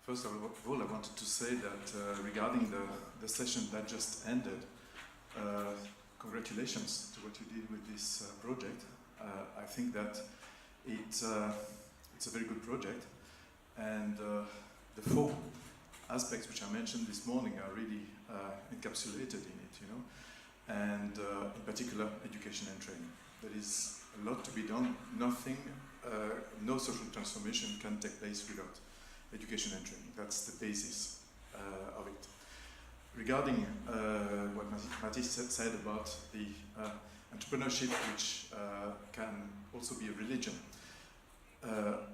First of all, I wanted to say that regarding the session that just ended, congratulations to what you did with this project. I think that it's a very good project, and the four aspects which I mentioned this morning are really encapsulated in it, you know, and in particular education and training. There is a lot to be done. Nothing, no social transformation can take place without education and training. That's the basis of it. Regarding what Mathis said about the entrepreneurship, which can also be a religion.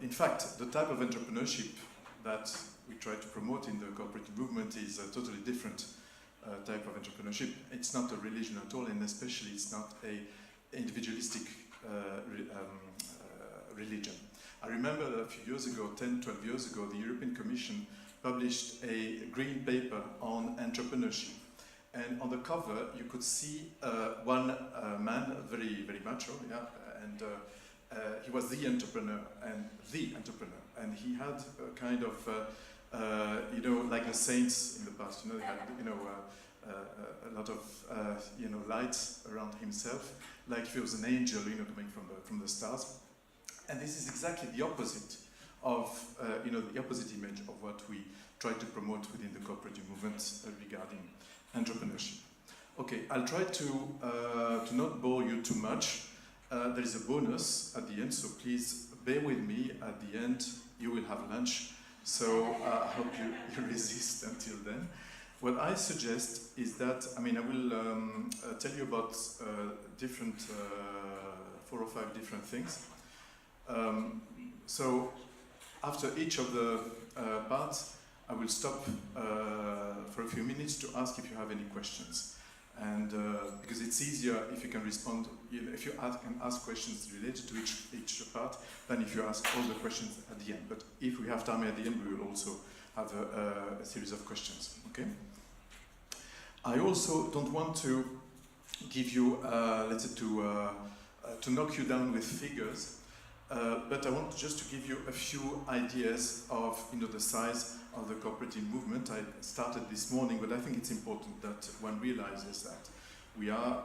In fact, the type of entrepreneurship that we try to promote in the cooperative movement is a totally different type of entrepreneurship. It's not a religion at all, and especially it's not a individualistic religion. I remember that a few years ago, 10, 12 years ago, the European Commission published a green paper on entrepreneurship. And on the cover, you could see one man, very, very macho, yeah, and he was the entrepreneur, and he had a kind of, you know, like the saints in the past, you know, he had, you know, a lot of, you know, lights around himself, like if he was an angel, you know, coming from the stars. And this is exactly the opposite of, you know, the opposite image of what we try to promote within the cooperative movement regarding entrepreneurship. Okay, I'll try to not bore you too much. There is a bonus at the end, so please bear with me. At the end, you will have lunch, so I hope you resist until then. What I suggest is that, I mean, I will tell you about different, 4 or 5 different things. So after each of the parts, I will stop for a few minutes to ask if you have any questions. And because it's easier if you can respond, you know, if you can ask questions related to each part, than if you ask all the questions at the end. But if we have time at the end, we will also have a series of questions, okay? I also don't want to give you, let's say, to knock you down with figures, but I want just to give you a few ideas of, you know, the size of the cooperative movement. I started this morning, but I think it's important that one realizes that we are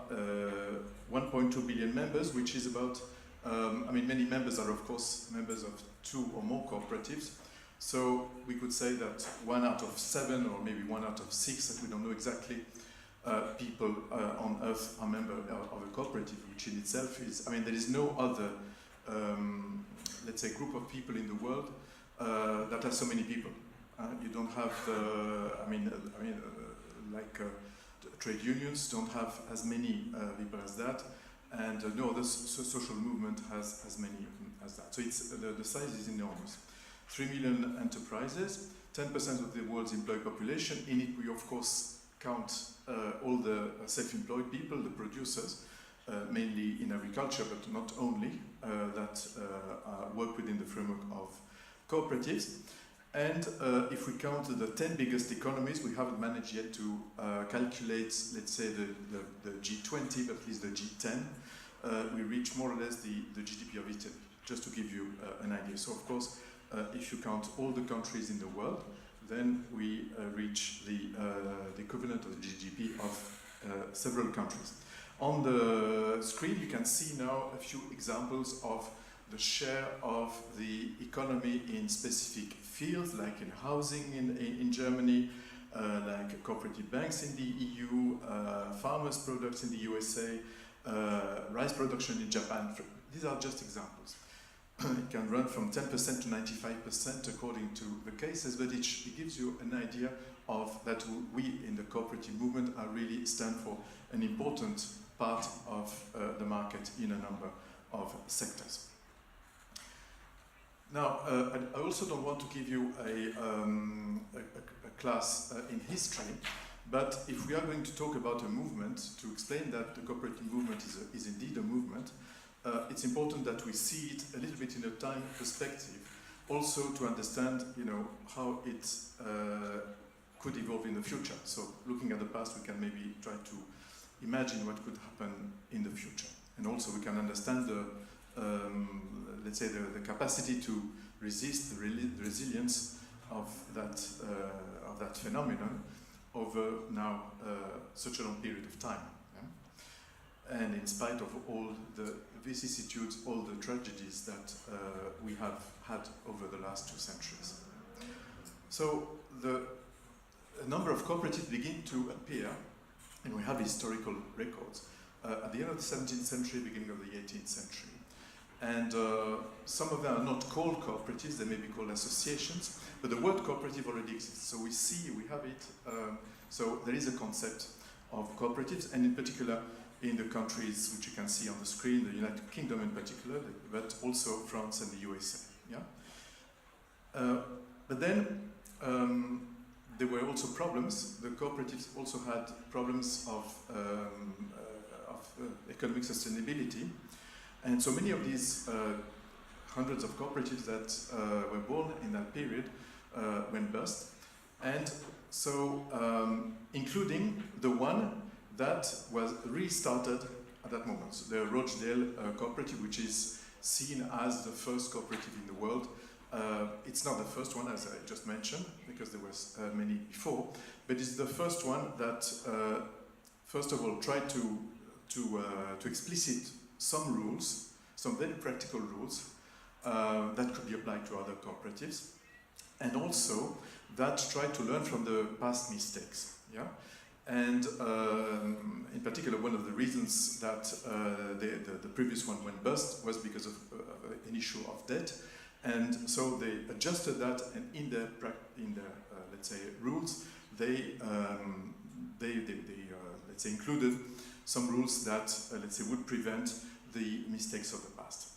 1.2 billion members, which is about, I mean, many members are, of course, members of 2 or more cooperatives. So we could say that 1 out of 7, or maybe 1 out of 6, we don't know exactly, people on Earth are members of a cooperative, which in itself is, I mean, there is no other, let's say, group of people in the world that has so many people. You don't have, like trade unions don't have as many people as that, and no other social movement has as many as that. So it's the size is enormous. 3 million enterprises, 10% of the world's employed population. In it, we of course count all the self-employed people, the producers, mainly in agriculture, but not only, that work within the framework of cooperatives. And if we count the 10 biggest economies, we haven't managed yet to calculate, let's say, the G20, but at least the G10. We reach more or less the GDP of Italy, just to give you an idea. So, of course, if you count all the countries in the world, then we reach the equivalent of the GDP of several countries. On the screen, you can see now a few examples of the share of the economy in specific fields, like in housing in Germany, like cooperative banks in the EU, farmers' products in the USA, rice production in Japan. These are just examples. It can run from 10% to 95% according to the cases, but it gives you an idea of that we in the cooperative movement are really stand for an important part of the market in a number of sectors. Now, I also don't want to give you a class in history, but if we are going to talk about a movement, to explain that the cooperative movement is indeed a movement, it's important that we see it a little bit in a time perspective, also to understand, you know, how it could evolve in the future. So, looking at the past, we can maybe try to imagine what could happen in the future, and also we can understand the, let's say, the capacity to resist, the resilience of that phenomenon over now such a long period of time. Yeah? And in spite of all the vicissitudes, all the tragedies that we have had over the last 2 centuries. So a number of cooperatives begin to appear, and we have historical records, at the end of the 17th century, beginning of the 18th century. And some of them are not called cooperatives, they may be called associations, but the word cooperative already exists. So we have it. So there is a concept of cooperatives, and in particular in the countries which you can see on the screen, the United Kingdom in particular, but also France and the USA. Yeah? But then there were also problems. The cooperatives also had problems of economic sustainability. And so many of these hundreds of cooperatives that were born in that period went bust. And so, including the one that was restarted at that moment. So the Rochdale cooperative, which is seen as the first cooperative in the world. It's not the first one, as I just mentioned, because there was many before, but it's the first one that, first of all, tried to explicit some rules, some very practical rules that could be applied to other cooperatives, and also that tried to learn from the past mistakes. Yeah? And in particular, one of the reasons that the previous one went bust was because of an issue of debt. And so they adjusted that, and in their let's say rules, they let's say included some rules that let's say would prevent the mistakes of the past.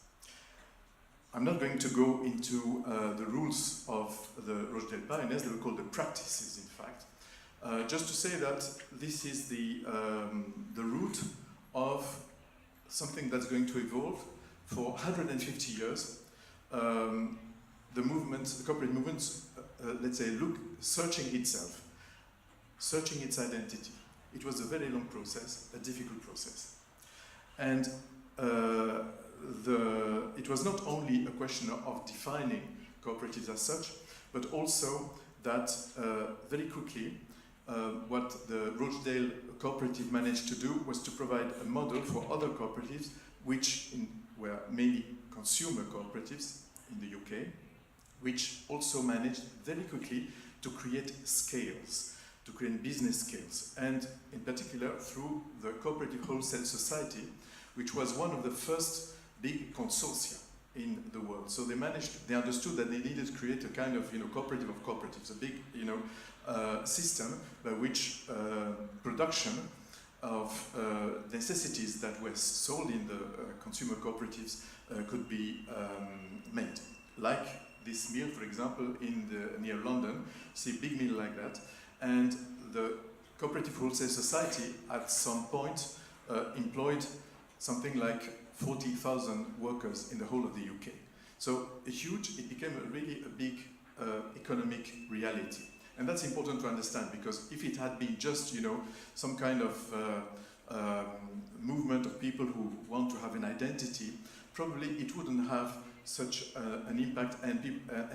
I'm not going to go into the rules of the Rochdale pioneers; they were called the practices, in fact. Just to say that this is the root of something that's going to evolve for 150 years. The corporate movement, let's say, searching itself, searching its identity. It was a very long process, a difficult process. And it was not only a question of defining cooperatives as such, but also that very quickly, what the Rochdale cooperative managed to do was to provide a model for other cooperatives, which were mainly consumer cooperatives in the UK, which also managed very quickly to create scales, to create business scales, and in particular through the Cooperative Wholesale Society, which was one of the first big consortia in the world. So they understood that they needed to create a kind of cooperative of cooperatives, a big system by which production of necessities that were sold in the consumer cooperatives could be made. Like this mill, for example, near London, see a big mill like that, and the Cooperative Wholesale Society at some point employed something like 40,000 workers in the whole of the UK. So it became really a big economic reality. And that's important to understand, because if it had been just, some kind of movement of people who want to have an identity, probably it wouldn't have such an impact, and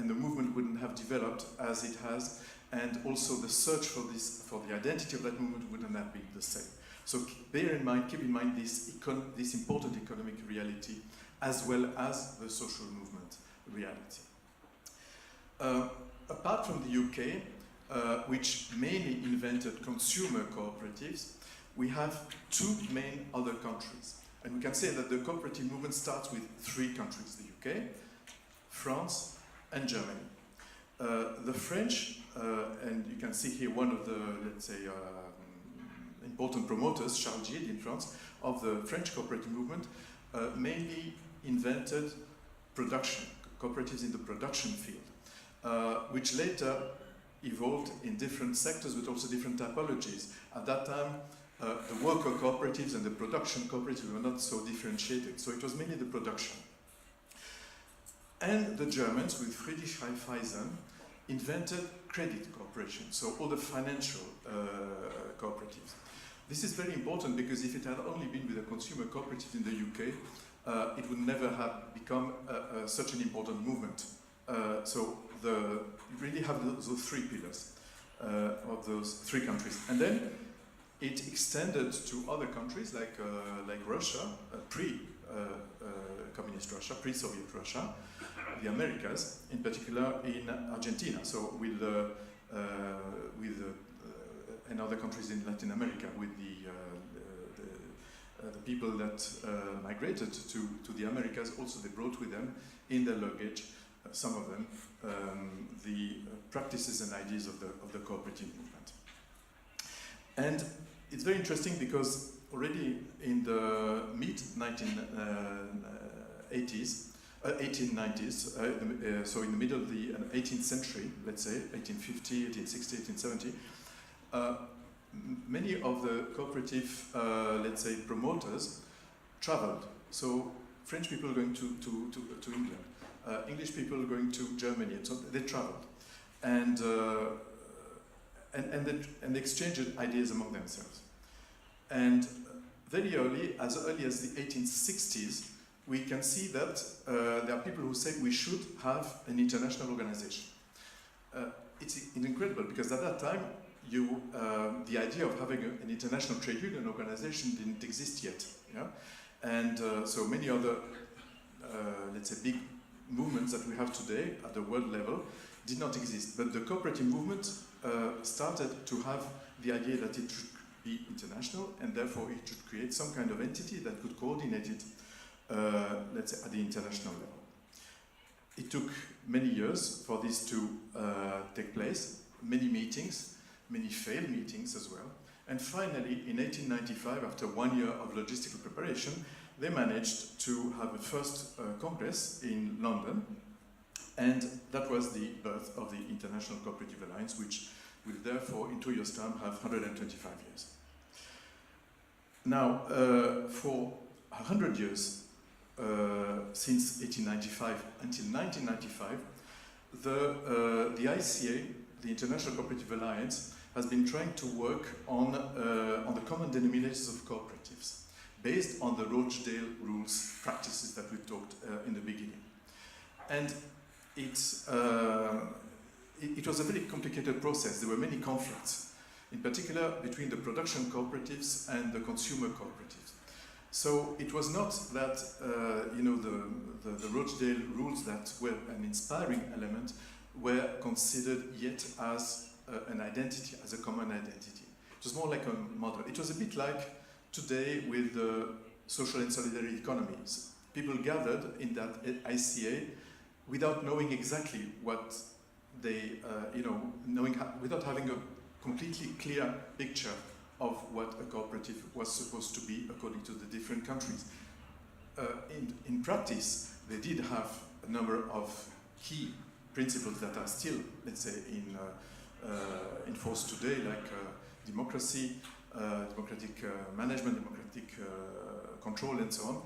the movement wouldn't have developed as it has, and also the search for the identity of that movement wouldn't have been the same. So keep in mind this important economic reality, as well as the social movement reality. Apart from the UK, which mainly invented consumer cooperatives, we have 2 main other countries. And we can say that the cooperative movement starts with 3 countries: the UK, France, and Germany. The French, and you can see here one of the, let's say, important promoters, Charles Gide in France, of the French cooperative movement, mainly invented production, cooperatives in the production field, which later evolved in different sectors with also different typologies. At that time, the worker cooperatives and the production cooperatives were not so differentiated, so it was mainly the production. And the Germans, with Friedrich Raiffeisen, invented credit cooperation, so all the financial cooperatives. This is very important, because if it had only been with the consumer cooperatives in the UK, it would never have become such an important movement. So you really have those three pillars of those three countries. And then it extended to other countries like Russia, pre-communist Russia, pre-Soviet Russia, the Americas, in particular in Argentina. So with and other countries in Latin America, with the people that migrated to the Americas, also they brought with them in their luggage, some of them, the practices and ideas of the cooperative movement. And it's very interesting because already in the mid-1890s, so in the middle of the 18th century, let's say, 1850, 1860, 1870, many of the cooperative, let's say, promoters traveled. So French people going to England, English people going to Germany, and so they traveled, and they exchanged ideas among themselves. And very early, as early as the 1860s, we can see that there are people who say we should have an international organization. It's incredible because at that time, the idea of having an international trade union organization didn't exist yet. Yeah? And so many other, let's say, big movements that we have today at the world level did not exist. But the cooperative movement started to have the idea that it should be international, and therefore it should create some kind of entity that could coordinate it, let's say, at the international level. It took many years for this to take place, many meetings, many failed meetings as well. And finally, in 1895, after 1 year of logistical preparation, they managed to have a first congress in London, and that was the birth of the International Cooperative Alliance, which will therefore, in 2 years' time, have 125 years. Now, for 100 years, since 1895 until 1995, the ICA, the International Cooperative Alliance, has been trying to work on the common denominators of cooperatives, based on the Rochdale rules practices that we talked in the beginning. And it was a very complicated process. There were many conflicts, in particular between the production cooperatives and the consumer cooperatives. So it was not that the Rochdale rules that were an inspiring element were considered yet as an identity, as a common identity. It was more like a model. It was a bit like today with the social and solidarity economies. People gathered in that ICA without knowing exactly what they, without having a completely clear picture of what a cooperative was supposed to be according to the different countries. In practice, they did have a number of key principles that are still, let's say, in force today, like democracy, democratic management, democratic control, and so on.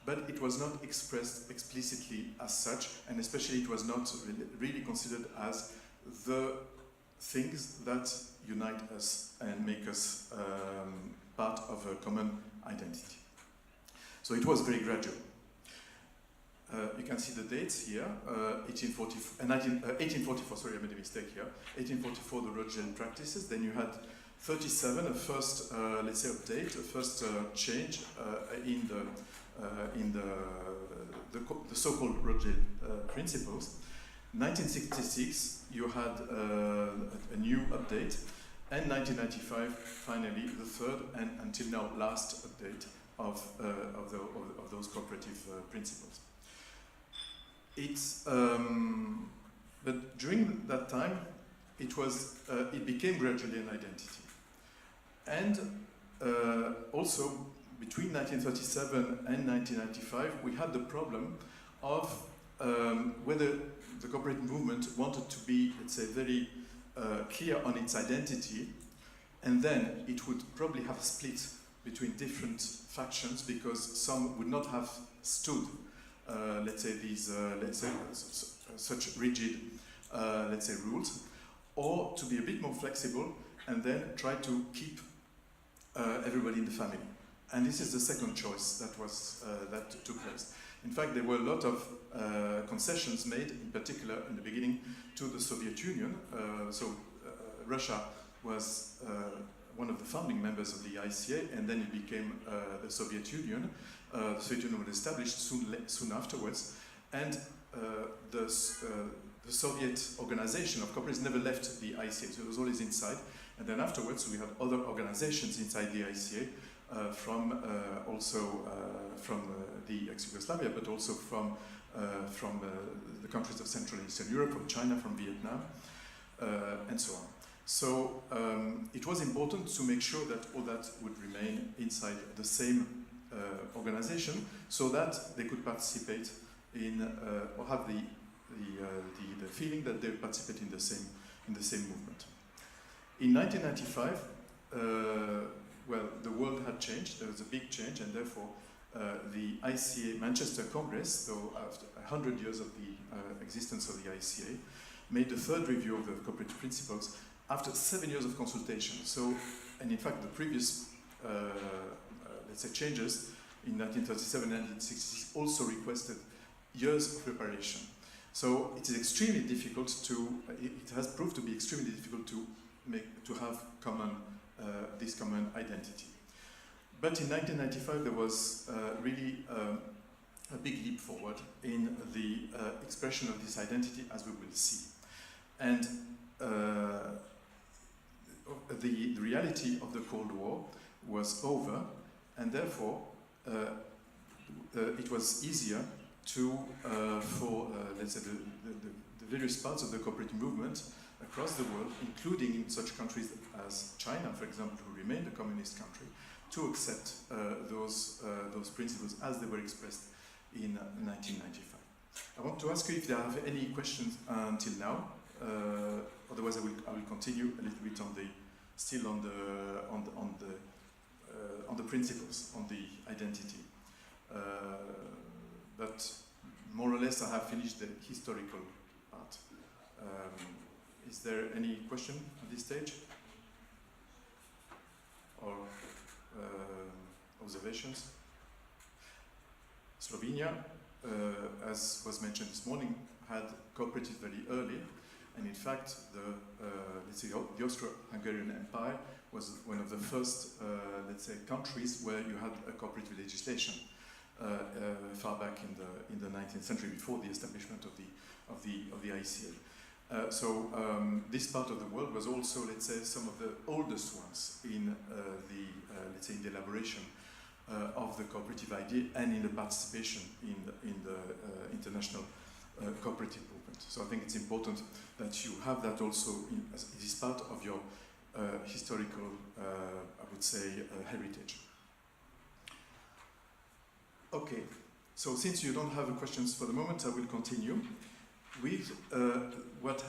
But it was not expressed explicitly as such, and especially it was not really considered as the things that unite us and make us part of a common identity. So it was very gradual. You can see the dates here, 1844, sorry, I made a mistake here, 1844, the Rochdale practices, then you had 37, a first, let's say, update, a first change in the so-called Rochdale principles. 1966, you had a new update, and 1995, finally, the third and until now last update of those cooperative principles. But during that time, it became gradually an identity. And also, between 1937 and 1995, we had the problem of whether the cooperative movement wanted to be, let's say, very clear on its identity, and then it would probably have a split between different factions because some would not have stood, let's say, these, such rigid, let's say, rules, or to be a bit more flexible and then try to keep everybody in the family. And this is the second choice that took place. In fact, there were a lot of concessions made, in particular in the beginning, to the Soviet Union. Russia was one of the founding members of the ICA, and then it became the Soviet Union. The Soviet Union was established soon afterwards, and the Soviet organization of cooperatives never left the ICA, so it was always inside. And then afterwards, we had other organizations inside the ICA, from the ex-Yugoslavia, but also from the countries of Central and Eastern Europe, from China, from Vietnam, and so on. So it was important to make sure that all that would remain inside the same organization, so that they could participate in or have the feeling that they participate in the same movement. In 1995, well, the world had changed. There was a big change, and therefore the ICA Manchester Congress, though after 100 years of the existence of the ICA, made the third review of the cooperative principles after 7 years of consultation. So, and in fact, the previous, let's say, changes in 1937 and 1966 also requested years of preparation. So it is extremely difficult to, it has proved to be extremely difficult to have this common identity. But in 1995 there was really a big leap forward in the expression of this identity, as we will see. And the reality of the Cold War was over, and therefore it was easier to, for let's say the various parts of the cooperative movement across the world, including in such countries as China, for example, who remained a communist country, to accept those principles as they were expressed in 1995. I want to ask you if there are any questions until now. Otherwise, I will continue a little bit on the principles, on the identity. But more or less, I have finished the historical part. Is there any question at this stage? Or observations? Slovenia, as was mentioned this morning, had cooperatives very early, and in fact, let's say the Austro-Hungarian Empire was one of the first, let's say, countries where you had a cooperative legislation far back in the 19th century, before the establishment of the ICA. So this part of the world was also, let's say, some of the oldest ones in let's say, in the elaboration of the cooperative idea and in the participation in the international cooperative movement. So I think it's important that you have that also as it is part of your historical, I would say, heritage. Okay, so since you don't have questions for the moment, I will continue with what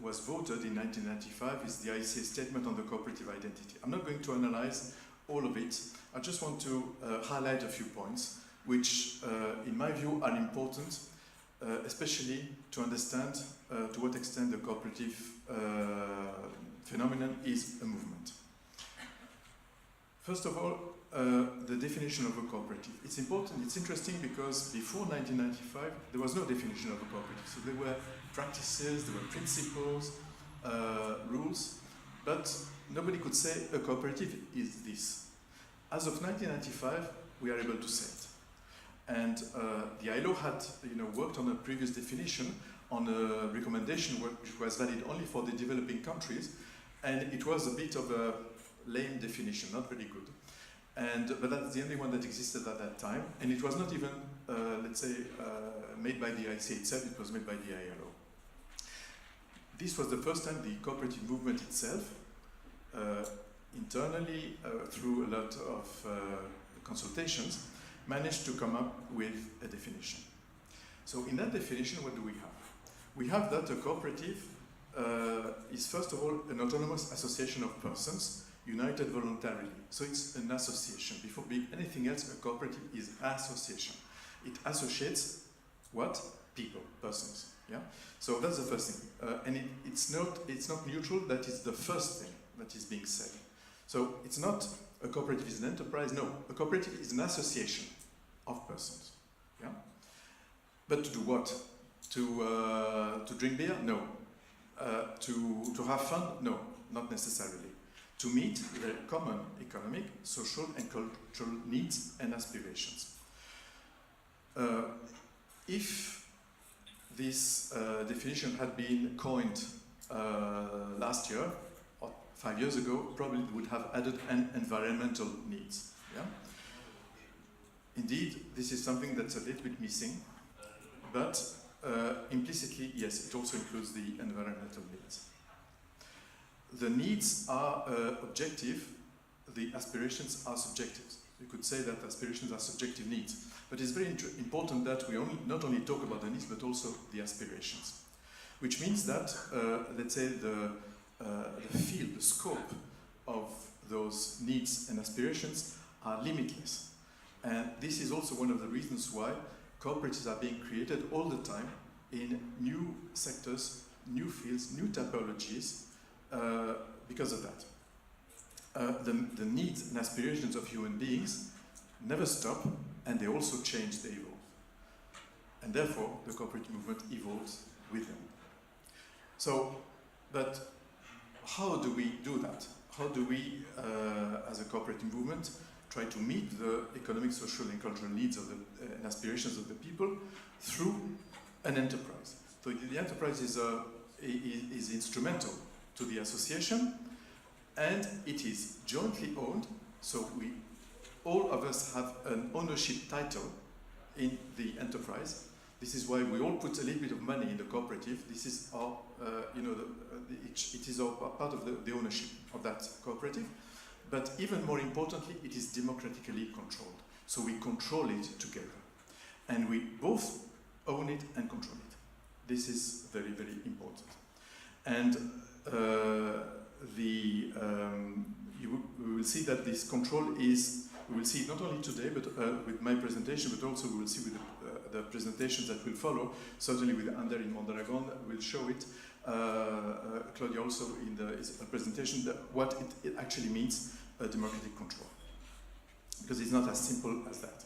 was voted in 1995 is the ICA statement on the cooperative identity. I'm not going to analyze all of it. I just want to highlight a few points which, in my view, are important, especially to understand to what extent the cooperative phenomenon is a movement. First of all, the definition of a cooperative. It's important, it's interesting, because before 1995 there was no definition of a cooperative. So there were practices, there were principles, rules, but nobody could say a cooperative is this. As of 1995, we are able to say it. And the ILO had worked on a previous definition, on a recommendation which was valid only for the developing countries, and it was a bit of a lame definition, not very good. But that's the only one that existed at that time, and it was not even, let's say, made by the ICA itself, it was made by the ILO. This was the first time the cooperative movement itself, internally, through a lot of consultations, managed to come up with a definition. So in that definition, what do we have? We have that a cooperative is, first of all, an autonomous association of persons united voluntarily. So it's an association. Before being anything else, a cooperative is association. It associates what? People, persons. Yeah. So that's the first thing. And it's not neutral. That is the first thing that is being said. So it's not a cooperative is an enterprise. No, a cooperative is an association of persons. Yeah? But to do what? To drink beer? No. To have fun? No, not necessarily. To meet their common economic, social and cultural needs and aspirations. If this definition had been coined last year or 5 years ago, probably it would have added an environmental needs. Yeah? Indeed, this is something that's a little bit missing, but implicitly, yes, it also includes the environmental needs. The needs are objective, the aspirations are subjective. You could say that aspirations are subjective needs, but it's very important that we not only talk about the needs, but also the aspirations. Which means that, let's say, the field, the scope of those needs and aspirations are limitless. And this is also one of the reasons why cooperatives are being created all the time in new sectors, new fields, new typologies, because of that. The needs and aspirations of human beings never stop, and they also change, they evolve. And therefore, the cooperative movement evolves with them. So, but how do we do that? How do we, as a cooperative movement, try to meet the economic, social, and cultural needs of and aspirations of the people through an enterprise? So the enterprise is instrumental to the association, and it is jointly owned, so all of us have an ownership title in the enterprise. This is why we all put a little bit of money in the cooperative. This is our, it is our part of the ownership of that cooperative. But even more importantly, it is democratically controlled. So we control it together. And we both own it and control it. This is very, very important. And we will see that this control is, we will see it not only today, but with my presentation, but also we will see with the presentations that will follow, certainly with Ander in Mondragon, will show it. Claudia also in the presentation, that what it actually means, democratic control. Because it's not as simple as that.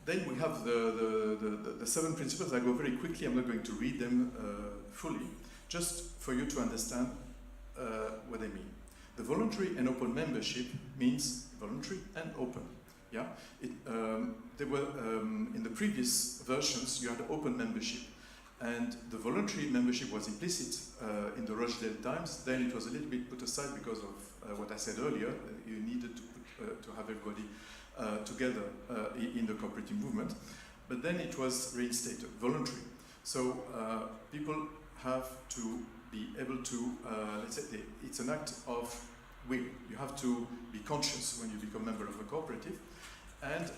Then we have the 7 principles. I go very quickly, I'm not going to read them fully, just for you to understand what they mean. The voluntary and open membership means voluntary and open. Yeah, there were in the previous versions you had open membership, and the voluntary membership was implicit in the Rochdale times. Then it was a little bit put aside because of what I said earlier. You needed to have everybody together in the cooperative movement, but then it was reinstated, voluntary. So people have to be able to, let's say, it's an act of will. You have to be conscious when you become a member of a cooperative, and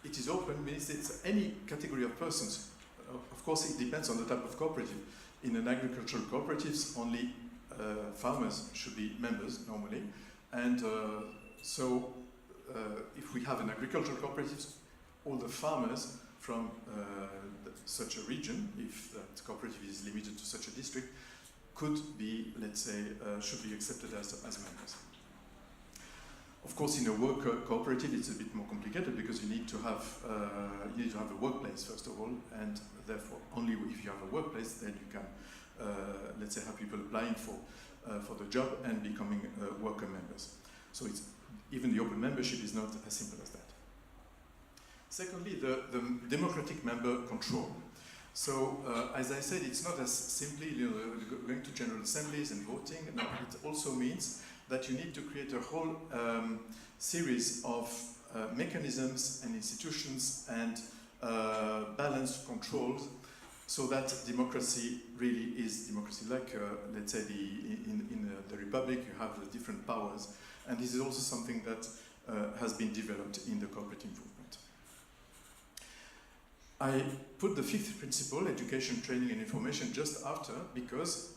it is open means it's any category of persons. Of course, it depends on the type of cooperative. In an agricultural cooperatives, only farmers should be members normally, and so if we have an agricultural cooperative, all the farmers from such a region, if that cooperative is limited to such a district, could be, let's say, should be accepted as members. Of course, in a work cooperative, it's a bit more complicated because you need to have a workplace first of all, and therefore, only if you have a workplace, then you can, let's say, have people applying for the job and becoming worker members. So it's even the open membership is not as simple as that. Secondly, the democratic member control. So, as I said, it's not as simply going to general assemblies and voting. No, it also means that you need to create a whole series of mechanisms and institutions and balanced controls, so that democracy really is democracy. Like, let's say, in the Republic, you have the different powers, and this is also something that has been developed in the cooperative movement. I put the 5th principle, education, training, and information, just after, because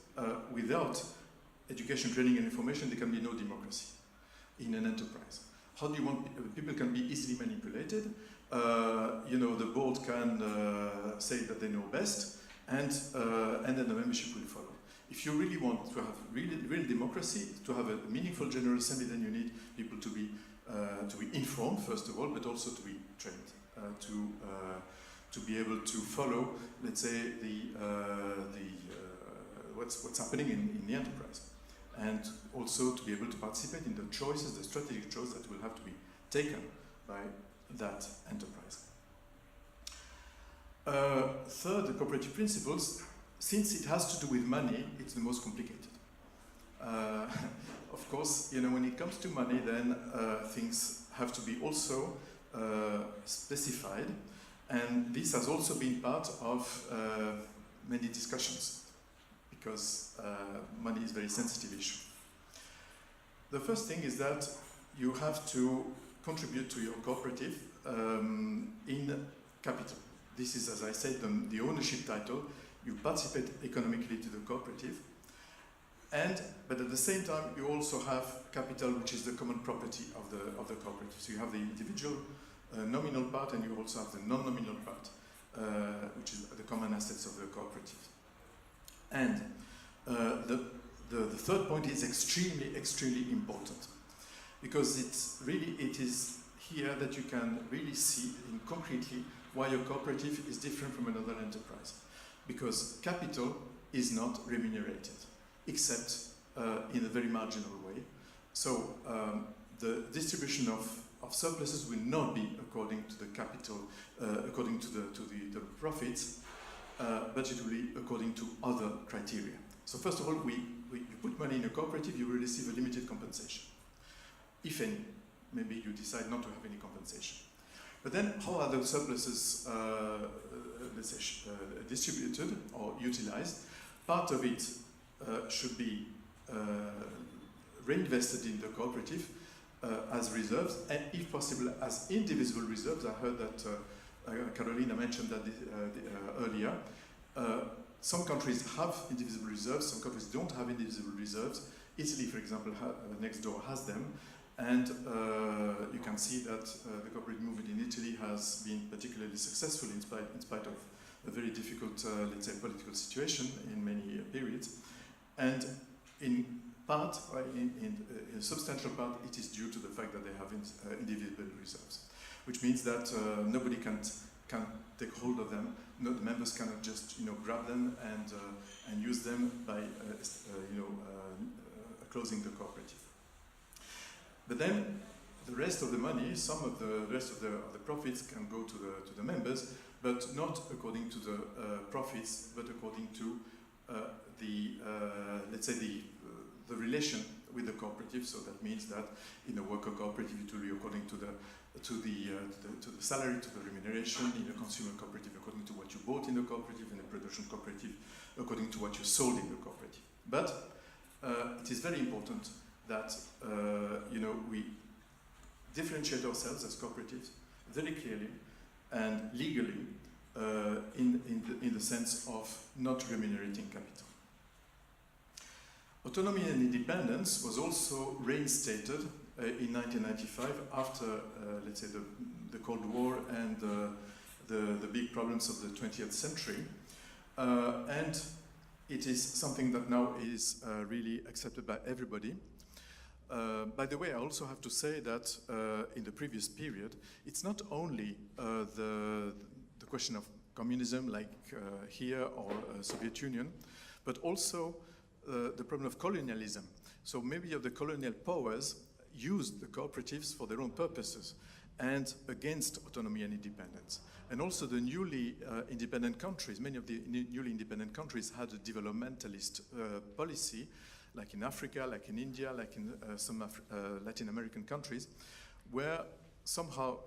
without education, training, and information, there can be no democracy in an enterprise. How do you want people can be easily manipulated? The board can say that they know best, and then the membership will follow. If you really want to have real democracy, to have a meaningful general assembly, then you need people to be be informed, first of all, but also to be trained, to be able to follow, let's say, what's happening in the enterprise, and also to be able to participate in the choices, the strategic choices that will have to be taken by that enterprise. Third, the cooperative principles, since it has to do with money, it's the most complicated. Of course, when it comes to money, then things have to be also specified, and this has also been part of many discussions, because money is a very sensitive issue. The first thing is that you have to contribute to your cooperative in capital. This is, as I said, the ownership title. You participate economically to the cooperative, but at the same time you also have capital, which is the common property of the cooperative. So you have the individual nominal part, and you also have the non-nominal part, which is the common assets of the cooperative. And the third point is extremely important, because it is here that you can really see concretely why your cooperative is different from another enterprise. Because capital is not remunerated, except in a very marginal way. So the distribution of surpluses will not be according to the capital, according to the profits, but it will be according to other criteria. So first of all, you put money in a cooperative, you will receive a limited compensation, if any. Maybe you decide not to have any compensation. But then, how are those surpluses, let's say, distributed or utilized? Part of it should be reinvested in the cooperative as reserves, and if possible, as indivisible reserves. I heard that Carolina mentioned that earlier. Some countries have indivisible reserves, some countries don't have indivisible reserves. Italy, for example, next door has them. And you can see that the cooperative movement in Italy has been particularly successful in spite of a very difficult, let's say, political situation in many periods. And in part, in a substantial part, it is due to the fact that they have indivisible reserves, which means that nobody can take hold of them. No, the members cannot just grab them and use them by closing the cooperative. But then the rest of the money, some of the rest of the profits can go to the members, but not according to the profits, but according to let's say the relation with the cooperative. So that means that in a worker cooperative it will be according to the salary, to the remuneration. In a consumer cooperative, according to what you bought in the cooperative. In a production cooperative, according to what you sold in the cooperative. But it is very important that we differentiate ourselves as cooperatives very clearly and legally in the sense of not remunerating capital. Autonomy and independence was also reinstated in 1995 after, let's say, the Cold War and the big problems of the 20th century. And it is something that now is really accepted by everybody. By the way, I also have to say that in the previous period, it's not only the question of communism like here or Soviet Union, but also the problem of colonialism. So maybe of the colonial powers used the cooperatives for their own purposes and against autonomy and independence. And also the newly independent countries, many of the newly independent countries had a developmentalist policy, like in Africa, like in India, like in some Latin American countries, where somehow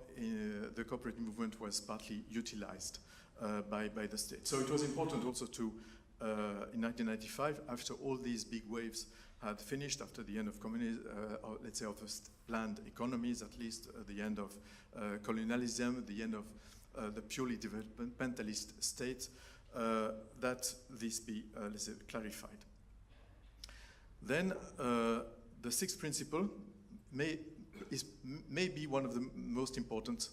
the cooperative movement was partly utilized by the state. So it was important also to, in 1995, after all these big waves had finished, after the end of communism, let's say of the planned economies, at least the end of colonialism, the end of the purely developmentalist state, that this be, let's say, clarified. Then the sixth principle may be one of the most important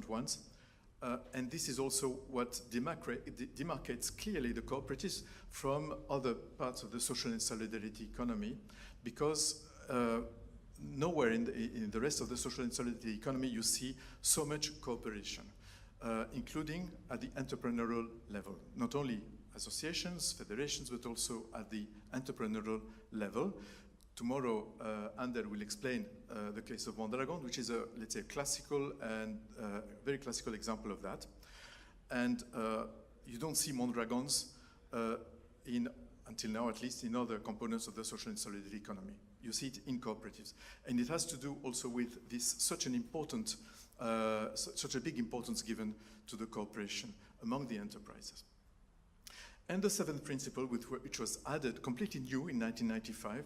ones, and this is also what demarcates clearly the cooperatives from other parts of the social and solidarity economy, because nowhere in the rest of the social and solidarity economy you see so much cooperation, including at the entrepreneurial level. Not only associations, federations, but also at the entrepreneurial level. Tomorrow, Ander will explain the case of Mondragon, which is let's say, a classical and very classical example of that. And you don't see Mondragons until now at least, in other components of the social and solidarity economy. You see it in cooperatives. And it has to do also with this such a big importance given to the cooperation among the enterprises. And the seventh principle, which was added completely new in 1995,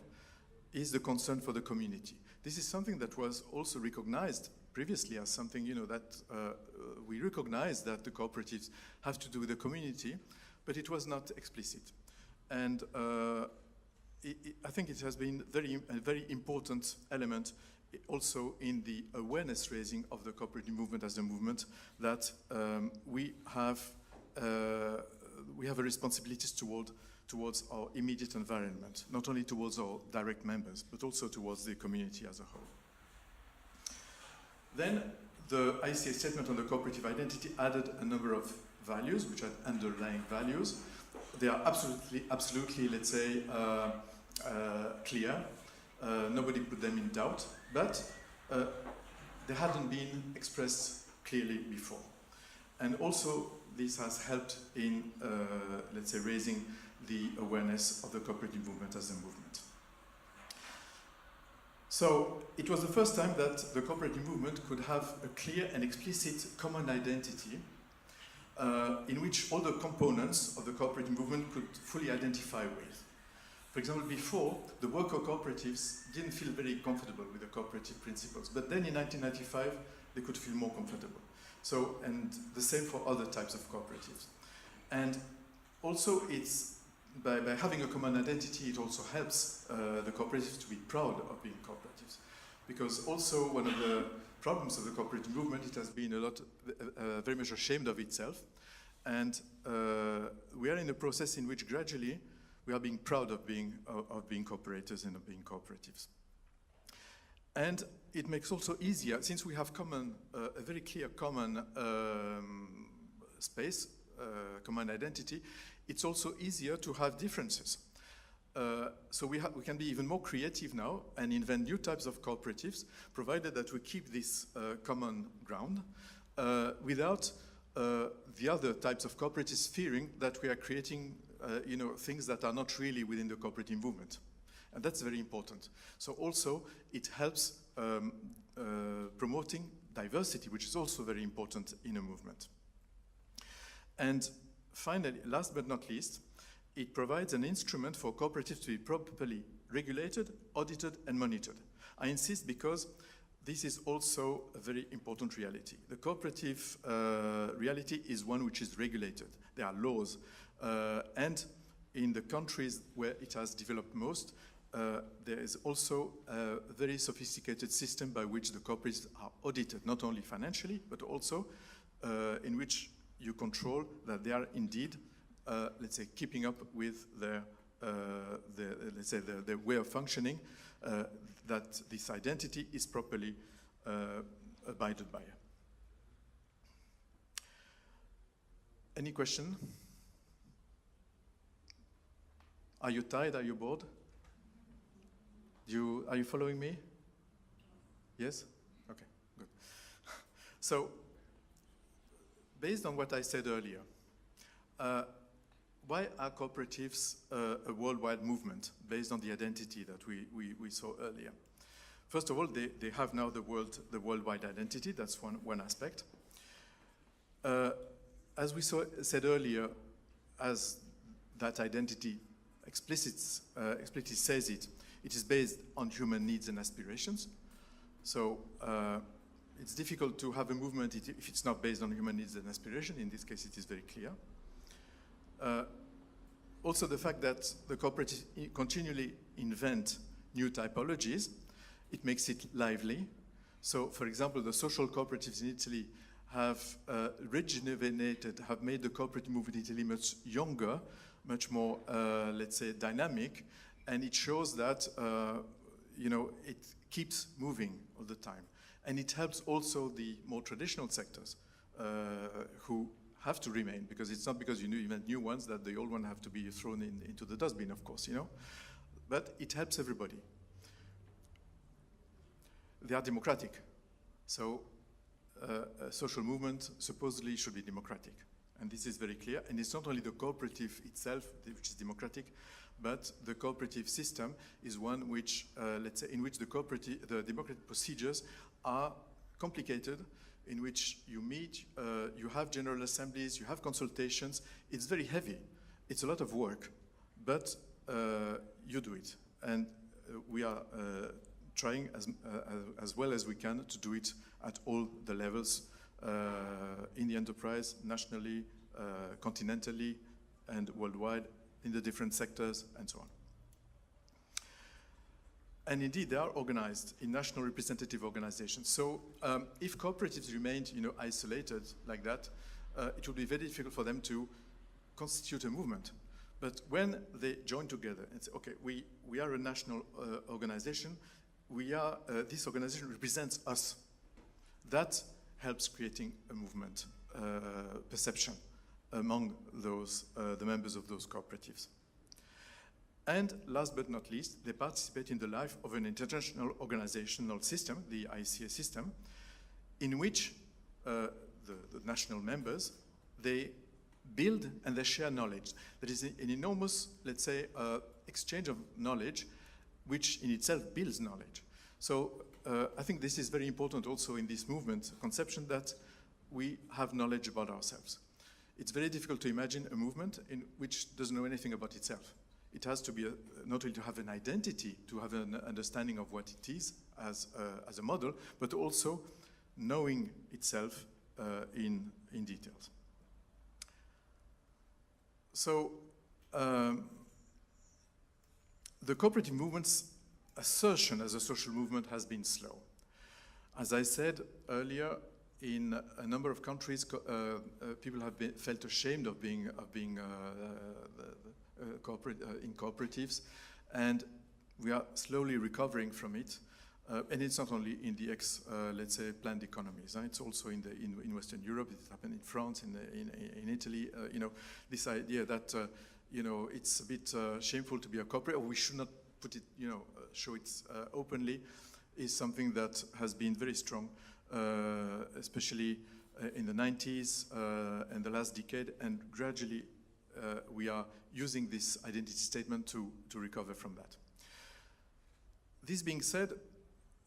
is the concern for the community. This is something that was also recognized previously as something, that we recognize that the cooperatives have to do with the community, but it was not explicit. And I think it has been a very important element also in the awareness raising of the cooperative movement as a movement, that we have a responsibility towards our immediate environment, not only towards our direct members, but also towards the community as a whole. Then the ICA statement on the cooperative identity added a number of values, which are underlying values. They are absolutely, let's say, clear. Nobody put them in doubt, but they hadn't been expressed clearly before. And also, this has helped in, let's say, raising the awareness of the cooperative movement as a movement. So it was the first time that the cooperative movement could have a clear and explicit common identity in which all the components of the cooperative movement could fully identify with. For example, before, the worker cooperatives didn't feel very comfortable with the cooperative principles, but then in 1995, they could feel more comfortable. So, and the same for other types of cooperatives. And also, it's by having a common identity, it also helps the cooperatives to be proud of being cooperatives. Because also one of the problems of the cooperative movement, it has been very much ashamed of itself. And we are in a process in which gradually we are being proud of being cooperators and of being cooperatives. And it makes also easier, since we have a very clear common space, common identity, it's also easier to have differences. So we can be even more creative now and invent new types of cooperatives, provided that we keep this common ground, without the other types of cooperatives fearing that we are creating things that are not really within the cooperative movement. And that's very important. So also it helps promoting diversity, which is also very important in a movement. And finally, last but not least, it provides an instrument for cooperatives to be properly regulated, audited, and monitored. I insist because this is also a very important reality. The cooperative reality is one which is regulated. There are laws. And in the countries where it has developed most, there is also a very sophisticated system by which the cooperatives are audited, not only financially, but also in which you control that they are indeed, let's say, keeping up with their way of functioning, that this identity is properly abided by. Any question? Are you tired? Are you bored? Are you following me? Yes? Okay, good. So, based on what I said earlier, why are cooperatives a worldwide movement based on the identity that we saw earlier? First of all, they have now the worldwide identity. That's one aspect. As we said earlier, as that identity explicitly says it is based on human needs and aspirations. So it's difficult to have a movement if it's not based on human needs and aspiration. In this case, it is very clear. Also, the fact that the cooperatives continually invent new typologies, it makes it lively. So, for example, the social cooperatives in Italy have have made the cooperative movement in Italy much younger, much more, let's say, dynamic, and it shows that, it keeps moving all the time. And it helps also the more traditional sectors who have to remain, because it's not because you invent new ones that the old ones have to be thrown into the dustbin, of course, you know. But it helps everybody. They are democratic. So a social movement supposedly should be democratic. And this is very clear. And it's not only the cooperative itself, which is democratic, but the cooperative system is one which, let's say, in which the democratic procedures are complicated, in which you meet, you have general assemblies, you have consultations. It's very heavy. It's a lot of work, but you do it. And we are trying as well as we can to do it at all the levels in the enterprise, nationally, continentally, and worldwide, in the different sectors, and so on. And indeed, they are organized in national representative organizations. So if cooperatives remained, isolated like that, it would be very difficult for them to constitute a movement. But when they join together and say, okay, we are a national organization, this organization represents us. That helps creating a movement perception among those, the members of those cooperatives. And last but not least, they participate in the life of an international organizational system, the ICA system, in which the national members, they build and they share knowledge. There is an enormous, let's say, exchange of knowledge, which in itself builds knowledge. So I think this is very important also in this movement conception, that we have knowledge about ourselves. It's very difficult to imagine a movement in which doesn't know anything about itself. It has to be not only to have an identity, to have an understanding of what it is as a model, but also knowing itself in details. So the cooperative movement's assertion as a social movement has been slow. As I said earlier, in a number of countries, people have felt ashamed of being in cooperatives, and we are slowly recovering from it. And it's not only in the let's say, planned economies. It's also in Western Europe. It happened in France, in Italy. This idea that it's a bit shameful to be a cooperative, or we should not put it, show it openly, is something that has been very strong, especially in the 90s and the last decade, and gradually we are using this identity statement to recover from that. This being said,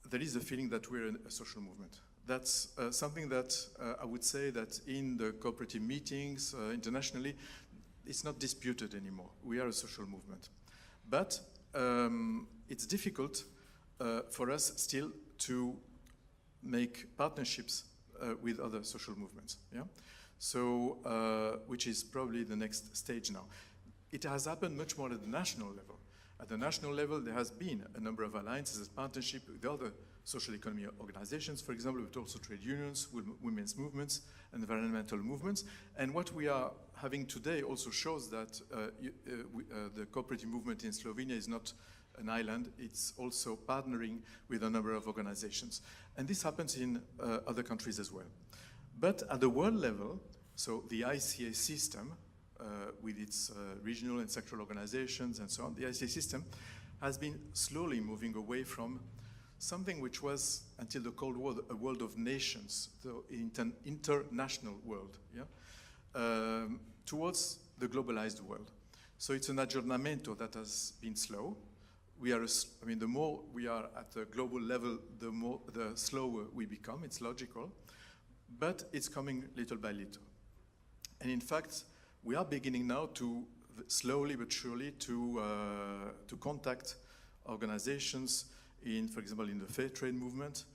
there is a feeling that we're a social movement. That's something that I would say that in the cooperative meetings internationally, it's not disputed anymore. We are a social movement. But it's difficult for us still to make partnerships with other social movements. Yeah? So, which is probably the next stage now. It has happened much more at the national level. At the national level, there has been a number of alliances and partnerships with other social economy organizations, for example, but also trade unions, women's movements, and environmental movements. And what we are having today also shows that the cooperative movement in Slovenia is not an island, it's also partnering with a number of organizations. And this happens in other countries as well. But at the world level, so the ICA system, with its regional and sectoral organizations and so on, the ICA system has been slowly moving away from something which was, until the Cold War, a world of nations, the international world, yeah? Towards the globalized world. So it's an aggiornamento that has been slow. The more we are at the global level, the slower we become. It's logical, but it's coming little by little. And in fact, we are beginning now to slowly but surely to contact organizations for example, in the fair trade movement,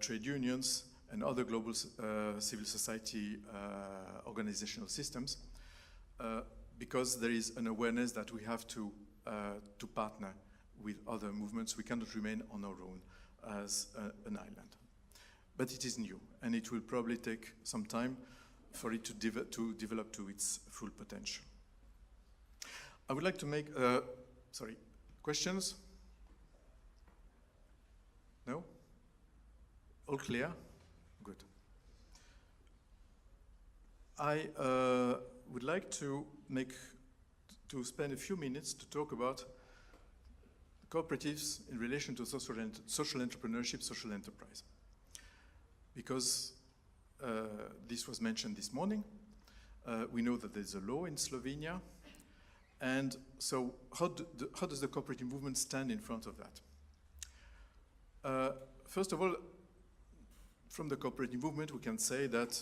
trade unions, and other global civil society organizational systems, because there is an awareness that we have to partner with other movements. We cannot remain on our own as an island. But it is new, and it will probably take some time for it to develop to its full potential. I would like to make, questions? No? All clear? Good. I would like to spend a few minutes to talk about cooperatives in relation to social entrepreneurship, social enterprise. Because this was mentioned this morning. We know that there's a law in Slovenia. And so how does the cooperative movement stand in front of that? First of all, from the cooperative movement, we can say that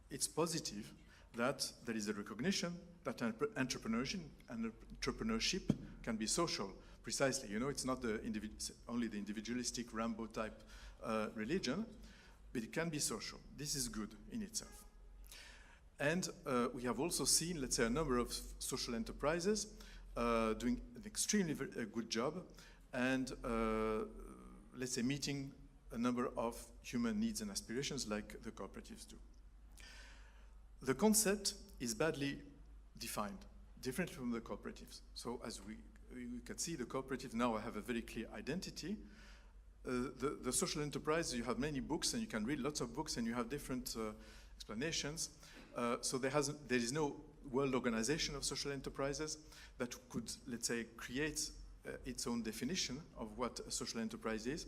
it's positive that there is a recognition that entrepreneurship can be social. Precisely, you know, it's not only the individualistic Rambo type religion, but it can be social. This is good in itself. And we have also seen, let's say, a number of social enterprises doing an extremely good job and, let's say, meeting a number of human needs and aspirations like the cooperatives do. The concept is badly defined, different from the cooperatives. So as we can see, the cooperatives now have a very clear identity. The social enterprise, you have many books and you can read lots of books and you have different explanations. So there is no world organization of social enterprises that could, let's say, create its own definition of what a social enterprise is.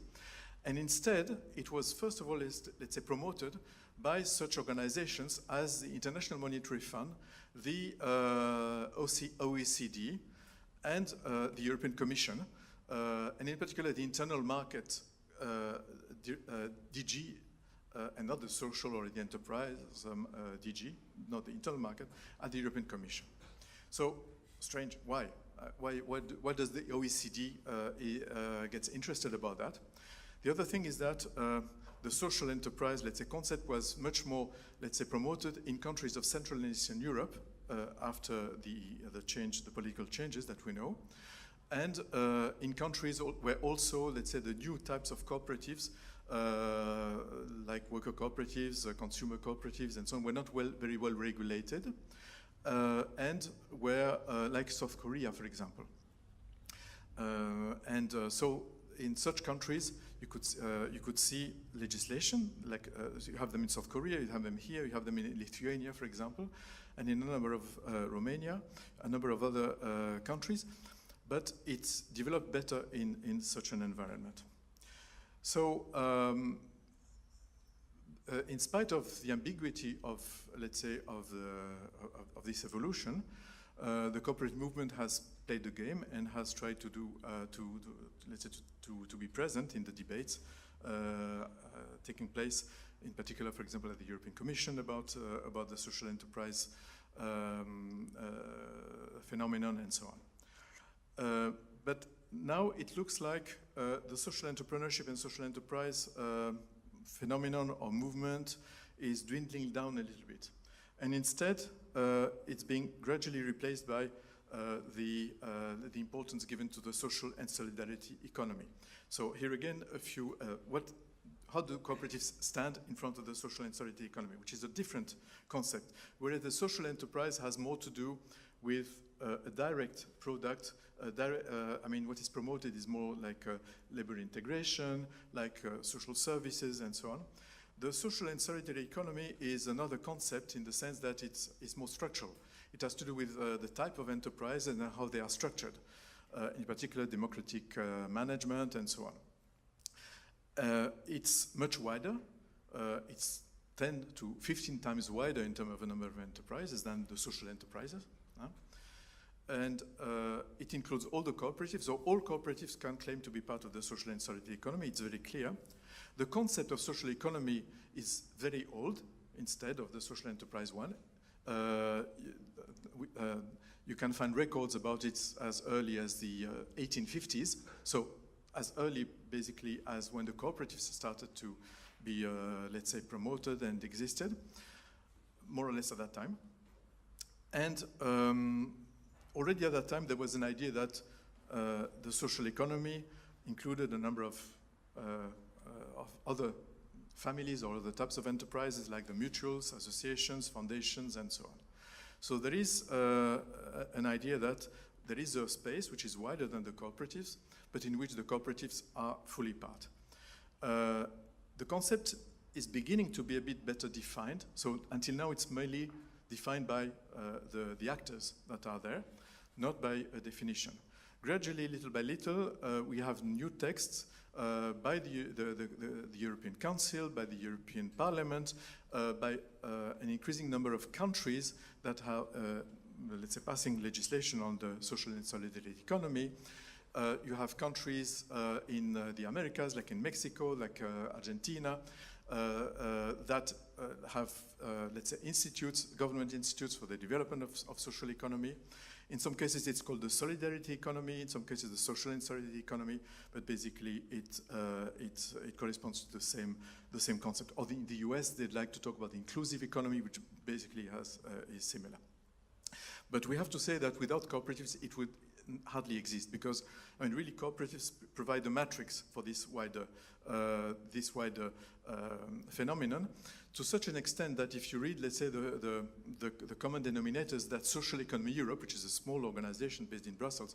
And instead, it was first of all, let's say, promoted by such organizations as the International Monetary Fund, the OECD, and the European Commission, and in particular the Internal Market DG, and not the social or the enterprise DG, not the internal market, at the European Commission. So, strange, why? Why does the OECD get interested about that? The other thing is that the social enterprise, let's say, concept was much more, let's say, promoted in countries of Central and Eastern Europe after the political changes that we know, and in countries where also, let's say, the new types of cooperatives, like worker cooperatives, consumer cooperatives, and so on, were not very well regulated, and were like South Korea, for example. So in such countries, you could see legislation, like you have them in South Korea, you have them here, you have them in Lithuania, for example, and in a number of Romania, a number of other countries, but it's developed better in such an environment. So, in spite of the ambiguity of, let's say, of this evolution, the cooperative movement has played the game and has tried to be present in the debates taking place, in particular, for example, at the European Commission about the social enterprise phenomenon and so on. But now it looks like the social entrepreneurship and social enterprise phenomenon or movement is dwindling down a little bit. And instead, it's being gradually replaced by the importance given to the social and solidarity economy. So here again, how do cooperatives stand in front of the social and solidarity economy, which is a different concept, whereas the social enterprise has more to do with a direct product. What is promoted is more like labor integration, like social services, and so on. The social and solidarity economy is another concept in the sense that it's more structural. It has to do with the type of enterprise and how they are structured, in particular democratic management and so on. It's much wider. It's 10 to 15 times wider in terms of a number of enterprises than the social enterprises. And it includes all the cooperatives, so all cooperatives can claim to be part of the social and solidarity economy. It's very clear. The concept of social economy is very old instead of the social enterprise one. You can find records about it as early as the 1850s, so as early basically as when the cooperatives started to be, let's say, promoted and existed, more or less at that time. And already at that time, there was an idea that the social economy included a number of other families or other types of enterprises like the mutuals, associations, foundations, and so on. So there is an idea that there is a space which is wider than the cooperatives, but in which the cooperatives are fully part. The concept is beginning to be a bit better defined. So until now, it's mainly defined by the actors that are there, not by a definition. Gradually, little by little, we have new texts by the European Council, by the European Parliament, by an increasing number of countries that have, let's say, passing legislation on the social and solidarity economy. You have countries in the Americas, like in Mexico, like Argentina, that have, let's say, institutes, government institutes for the development of social economy. In some cases, it's called the solidarity economy. In some cases, the social and solidarity economy. But basically, it corresponds to the same concept. Or in the US, they'd like to talk about the inclusive economy, which basically is similar. But we have to say that without cooperatives, it would hardly exist, because I mean, really, cooperatives provide the matrix for this wider phenomenon, to such an extent that if you read, let's say, the common denominators that Social Economy Europe, which is a small organization based in Brussels,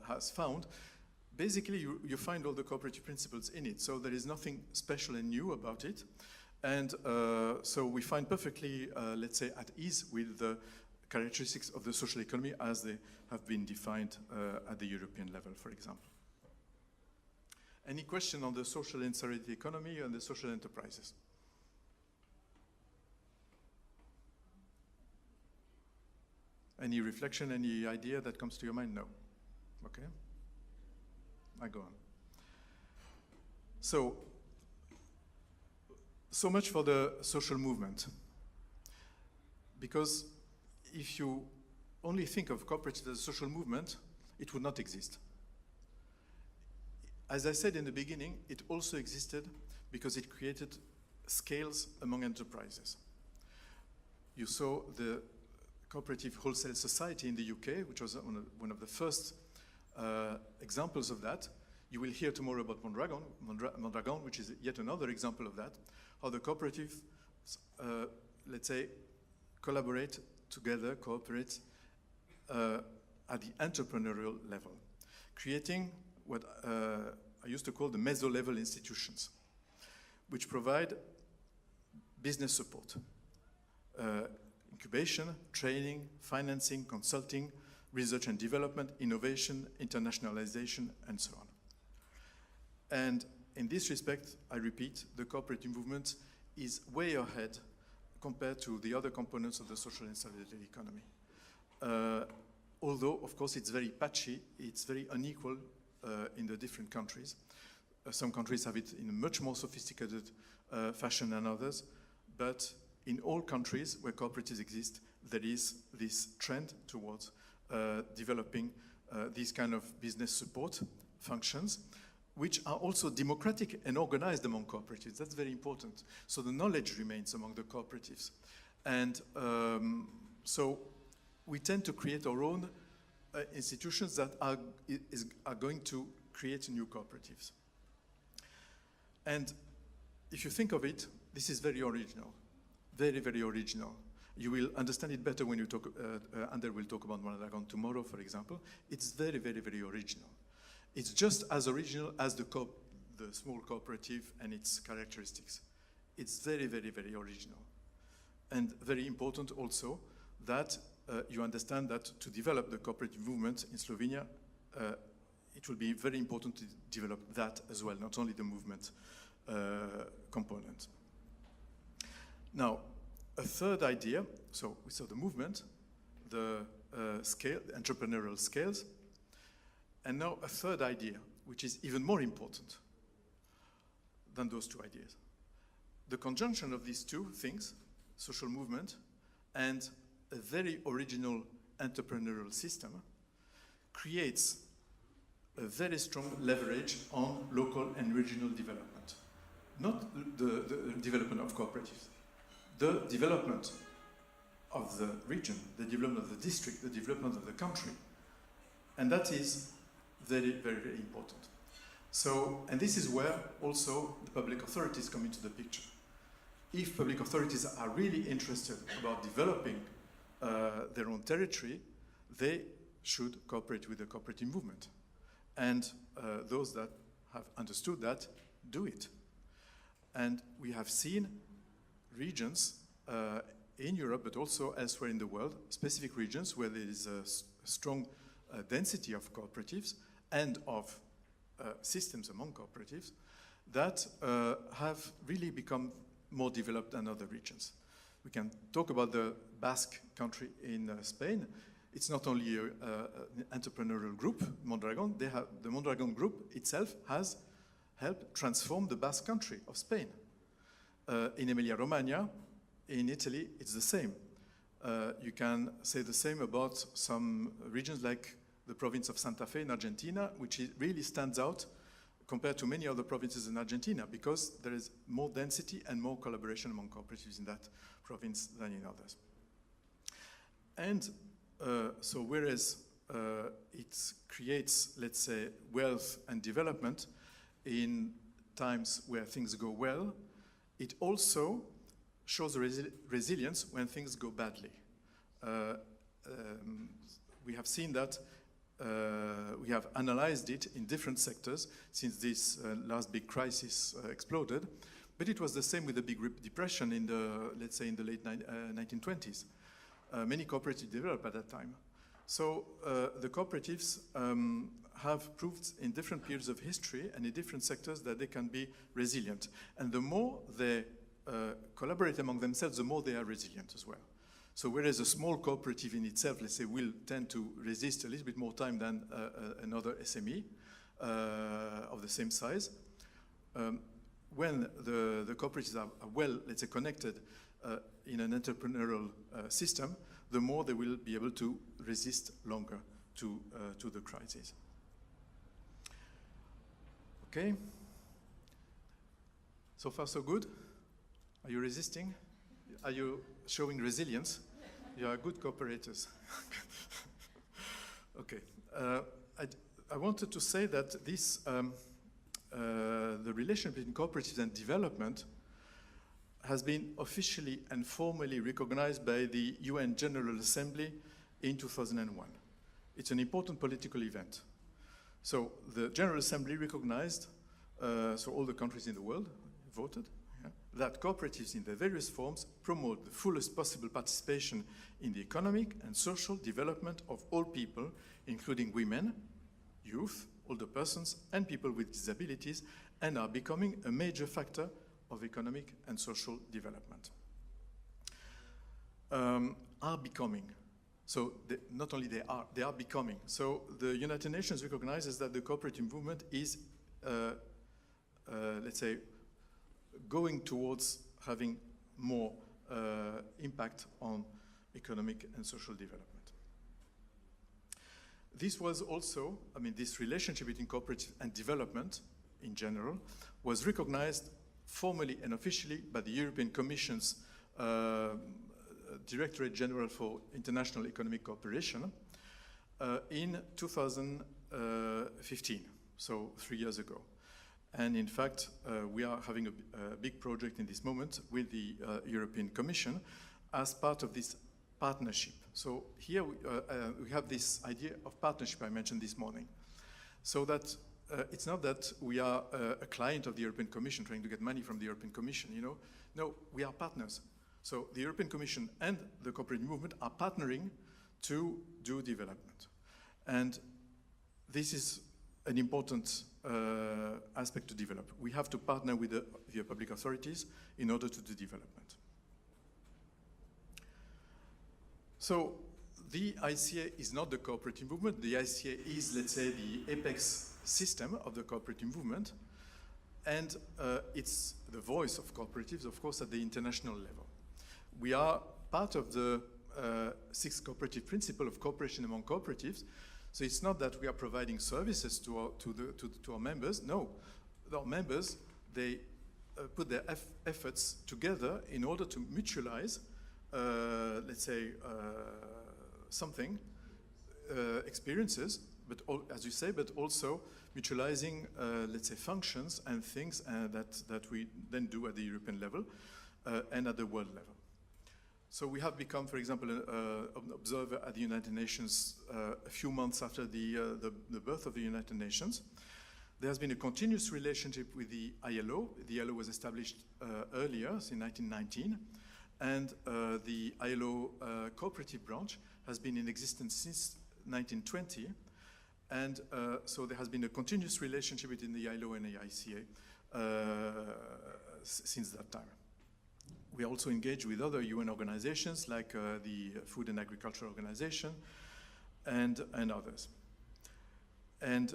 has found, basically you find all the cooperative principles in it. So there is nothing special and new about it. And so we find perfectly, let's say, at ease with the characteristics of the social economy as they have been defined at the European level, for example. Any question on the social and solidarity economy and the social enterprises? Any reflection, any idea that comes to your mind? No. Okay. I go on. So much for the social movement. Because if you only think of cooperatives as a social movement, it would not exist. As I said in the beginning, it also existed because it created scales among enterprises. You saw the Cooperative Wholesale Society in the UK, which was one of the first examples of that. You will hear tomorrow about Mondragon, which is yet another example of that, how the cooperatives, let's say, collaborate together, cooperate at the entrepreneurial level, creating what I used to call the meso-level institutions, which provide business support, incubation, training, financing, consulting, research and development, innovation, internationalization, and so on. And in this respect, I repeat, the cooperative movement is way ahead compared to the other components of the social and solidarity economy. Although, of course, it's very patchy, it's very unequal in the different countries. Some countries have it in a much more sophisticated fashion than others, but in all countries where cooperatives exist, there is this trend towards developing these kind of business support functions, which are also democratic and organized among cooperatives. That's very important. So the knowledge remains among the cooperatives. And so we tend to create our own institutions that are going to create new cooperatives. And if you think of it, this is very original, very, very original. You will understand it better when you talk, Ander will talk about Mondragon tomorrow, for example. It's very, very, very original. It's just as original as the small cooperative and its characteristics. It's very, very, very original. And very important also that you understand that to develop the cooperative movement in Slovenia, it will be very important to develop that as well, not only the movement component. Now, a third idea, so we saw the movement, the scale, the entrepreneurial scales, and now a third idea, which is even more important than those two ideas. The conjunction of these two things, social movement and a very original entrepreneurial system, creates a very strong leverage on local and regional development. Not the development of cooperatives, the development of the region, the development of the district, the development of the country. And that is very, very, very important. So, and this is where also the public authorities come into the picture. If public authorities are really interested about developing their own territory, they should cooperate with the cooperative movement. And those that have understood that do it. And we have seen regions in Europe, but also elsewhere in the world, specific regions where there is a strong density of cooperatives and of systems among cooperatives that have really become more developed than other regions. We can talk about the Basque country in Spain. It's not only an entrepreneurial group, Mondragon. The Mondragon group itself has helped transform the Basque country of Spain. In Emilia-Romagna, in Italy, it's the same. You can say the same about some regions like the province of Santa Fe in Argentina, which really stands out compared to many other provinces in Argentina because there is more density and more collaboration among cooperatives in that province than in others. And so whereas it creates, let's say, wealth and development in times where things go well, it also shows resilience when things go badly. We have seen that, we have analyzed it in different sectors since this last big crisis exploded, but it was the same with the big depression in the, let's say, in the late 1920s. Many cooperatives developed at that time. So the cooperatives have proved in different periods of history and in different sectors that they can be resilient. And the more they collaborate among themselves, the more they are resilient as well. So whereas a small cooperative in itself, let's say, will tend to resist a little bit more time than another SME of the same size, when the cooperatives are well, let's say, connected in an entrepreneurial system, the more they will be able to resist longer to the crisis. Okay. So far, so good. Are you resisting? Are you showing resilience? You are good cooperators. Okay. I wanted to say that this, the relationship between cooperatives and development has been officially and formally recognized by the UN General Assembly in 2001. It's an important political event. So the General Assembly recognized, so all the countries in the world voted, that cooperatives in their various forms promote the fullest possible participation in the economic and social development of all people, including women, youth, older persons, and people with disabilities, and are becoming a major factor of economic and social development. Are becoming. So not only they are becoming. So the United Nations recognizes that the cooperative movement is, let's say, going towards having more impact on economic and social development. This was also, I mean, this relationship between cooperative and development in general was recognized formally and officially by the European Commission's Directorate General for International Economic Cooperation in 2015, so 3 years ago. And in fact, we are having a big project in this moment with the European Commission as part of this partnership. So here we have this idea of partnership I mentioned this morning. So that it's not that we are a client of the European Commission trying to get money from the European Commission, you know. No, we are partners. So the European Commission and the cooperative movement are partnering to do development. And this is an important aspect to develop. We have to partner with the public authorities in order to do development. So the ICA is not the cooperative movement. The ICA is, let's say, the apex system of the cooperative movement. And it's the voice of cooperatives, of course, at the international level. We are part of the sixth cooperative principle of cooperation among cooperatives. So it's not that we are providing services to our members. No, our members, they put their efforts together in order to mutualize, let's say, something, experiences, but as you say, but also mutualizing, let's say, functions and things that we then do at the European level and at the world level. So we have become, for example, an observer at the United Nations a few months after the birth of the United Nations. There has been a continuous relationship with the ILO. The ILO was established earlier, in 1919, and the ILO cooperative branch has been in existence since 1920, and so there has been a continuous relationship between the ILO and the ICA since that time. We also engage with other UN organizations like the Food and Agriculture Organization and others. And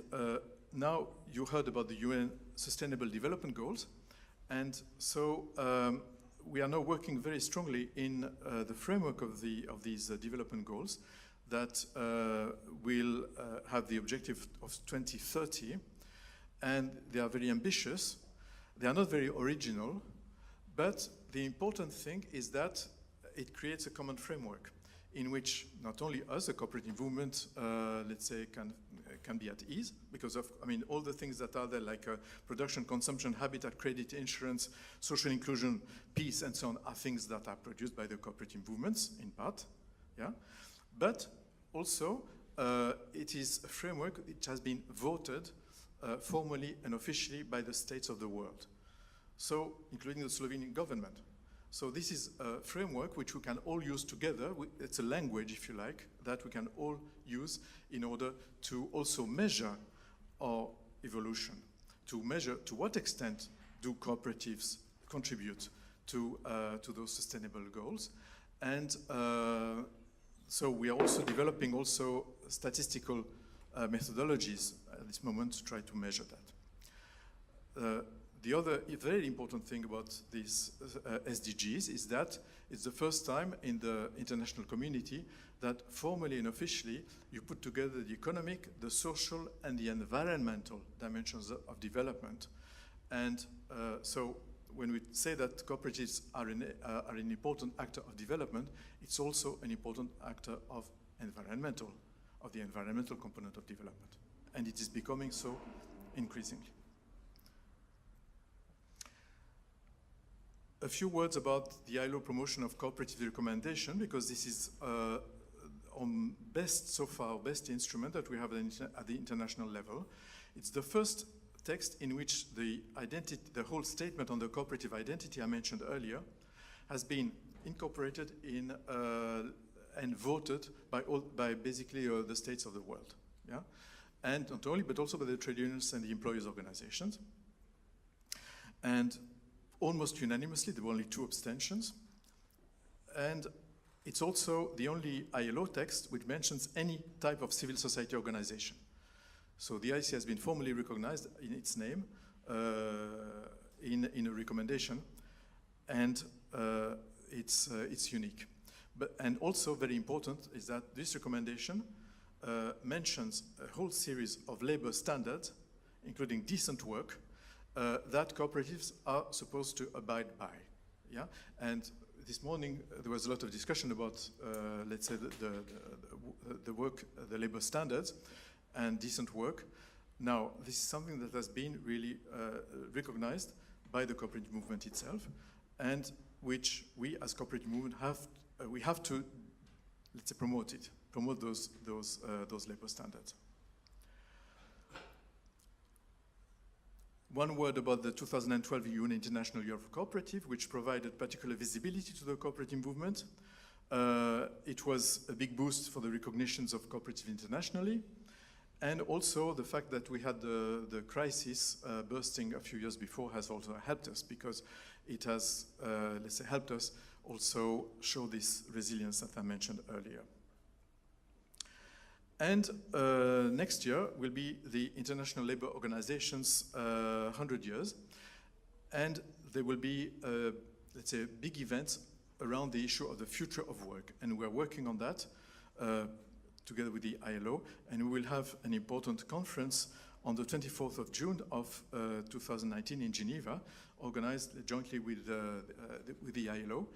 now you heard about the UN Sustainable Development Goals, and so we are now working very strongly in the framework of these development goals that will have the objective of 2030, and they are very ambitious. They are not very original, but the important thing is that it creates a common framework in which not only us, the cooperative movement, let's say, can be at ease, because of, I mean, all the things that are there, like production, consumption, habitat, credit, insurance, social inclusion, peace, and so on, are things that are produced by the cooperative movements, in part, yeah? But also, it is a framework which has been voted formally and officially by the states of the world, so including the Slovenian government. So this is a framework which we can all use together. It's a language, if you like, that we can all use in order to also measure our evolution, to measure to what extent do cooperatives contribute to those sustainable goals. And so we are also developing also statistical methodologies at this moment to try to measure that. The other very important thing about these SDGs is that it's the first time in the international community that formally and officially you put together the economic, the social, and the environmental dimensions of development. And so when we say that cooperatives are an important actor of development, it's also an important actor of the environmental component of development. And it is becoming so increasingly. A few words about the ILO promotion of cooperative recommendation, because this is on best instrument that we have at the international level. It's the first text in which the whole statement on the cooperative identity I mentioned earlier has been incorporated in and voted by basically the states of the world. Yeah? And not only, but also by the trade unions and the employers' organizations. And almost unanimously, there were only 2 abstentions. And it's also the only ILO text which mentions any type of civil society organization. So the IC has been formally recognized in its name in a recommendation, and it's unique. And also very important is that this recommendation mentions a whole series of labor standards, including decent work, that cooperatives are supposed to abide by. Yeah? And this morning there was a lot of discussion about, let's say, the work, the labor standards and decent work. Now, this is something that has been really recognized by the cooperative movement itself, and which we as cooperative movement have to, let's say, promote those labor standards. One word about the 2012 UN International Year of Cooperative, which provided particular visibility to the cooperative movement. It was a big boost for the recognitions of cooperative internationally, and also the fact that we had the crisis bursting a few years before has also helped us, because it has, let's say, helped us also show this resilience that I mentioned earlier. And next year will be the International Labour Organization's 100 years, and there will be, let's say, big events around the issue of the future of work, and we're working on that together with the ILO, and we will have an important conference on the 24th of June of 2019 in Geneva, organized jointly with the ILO,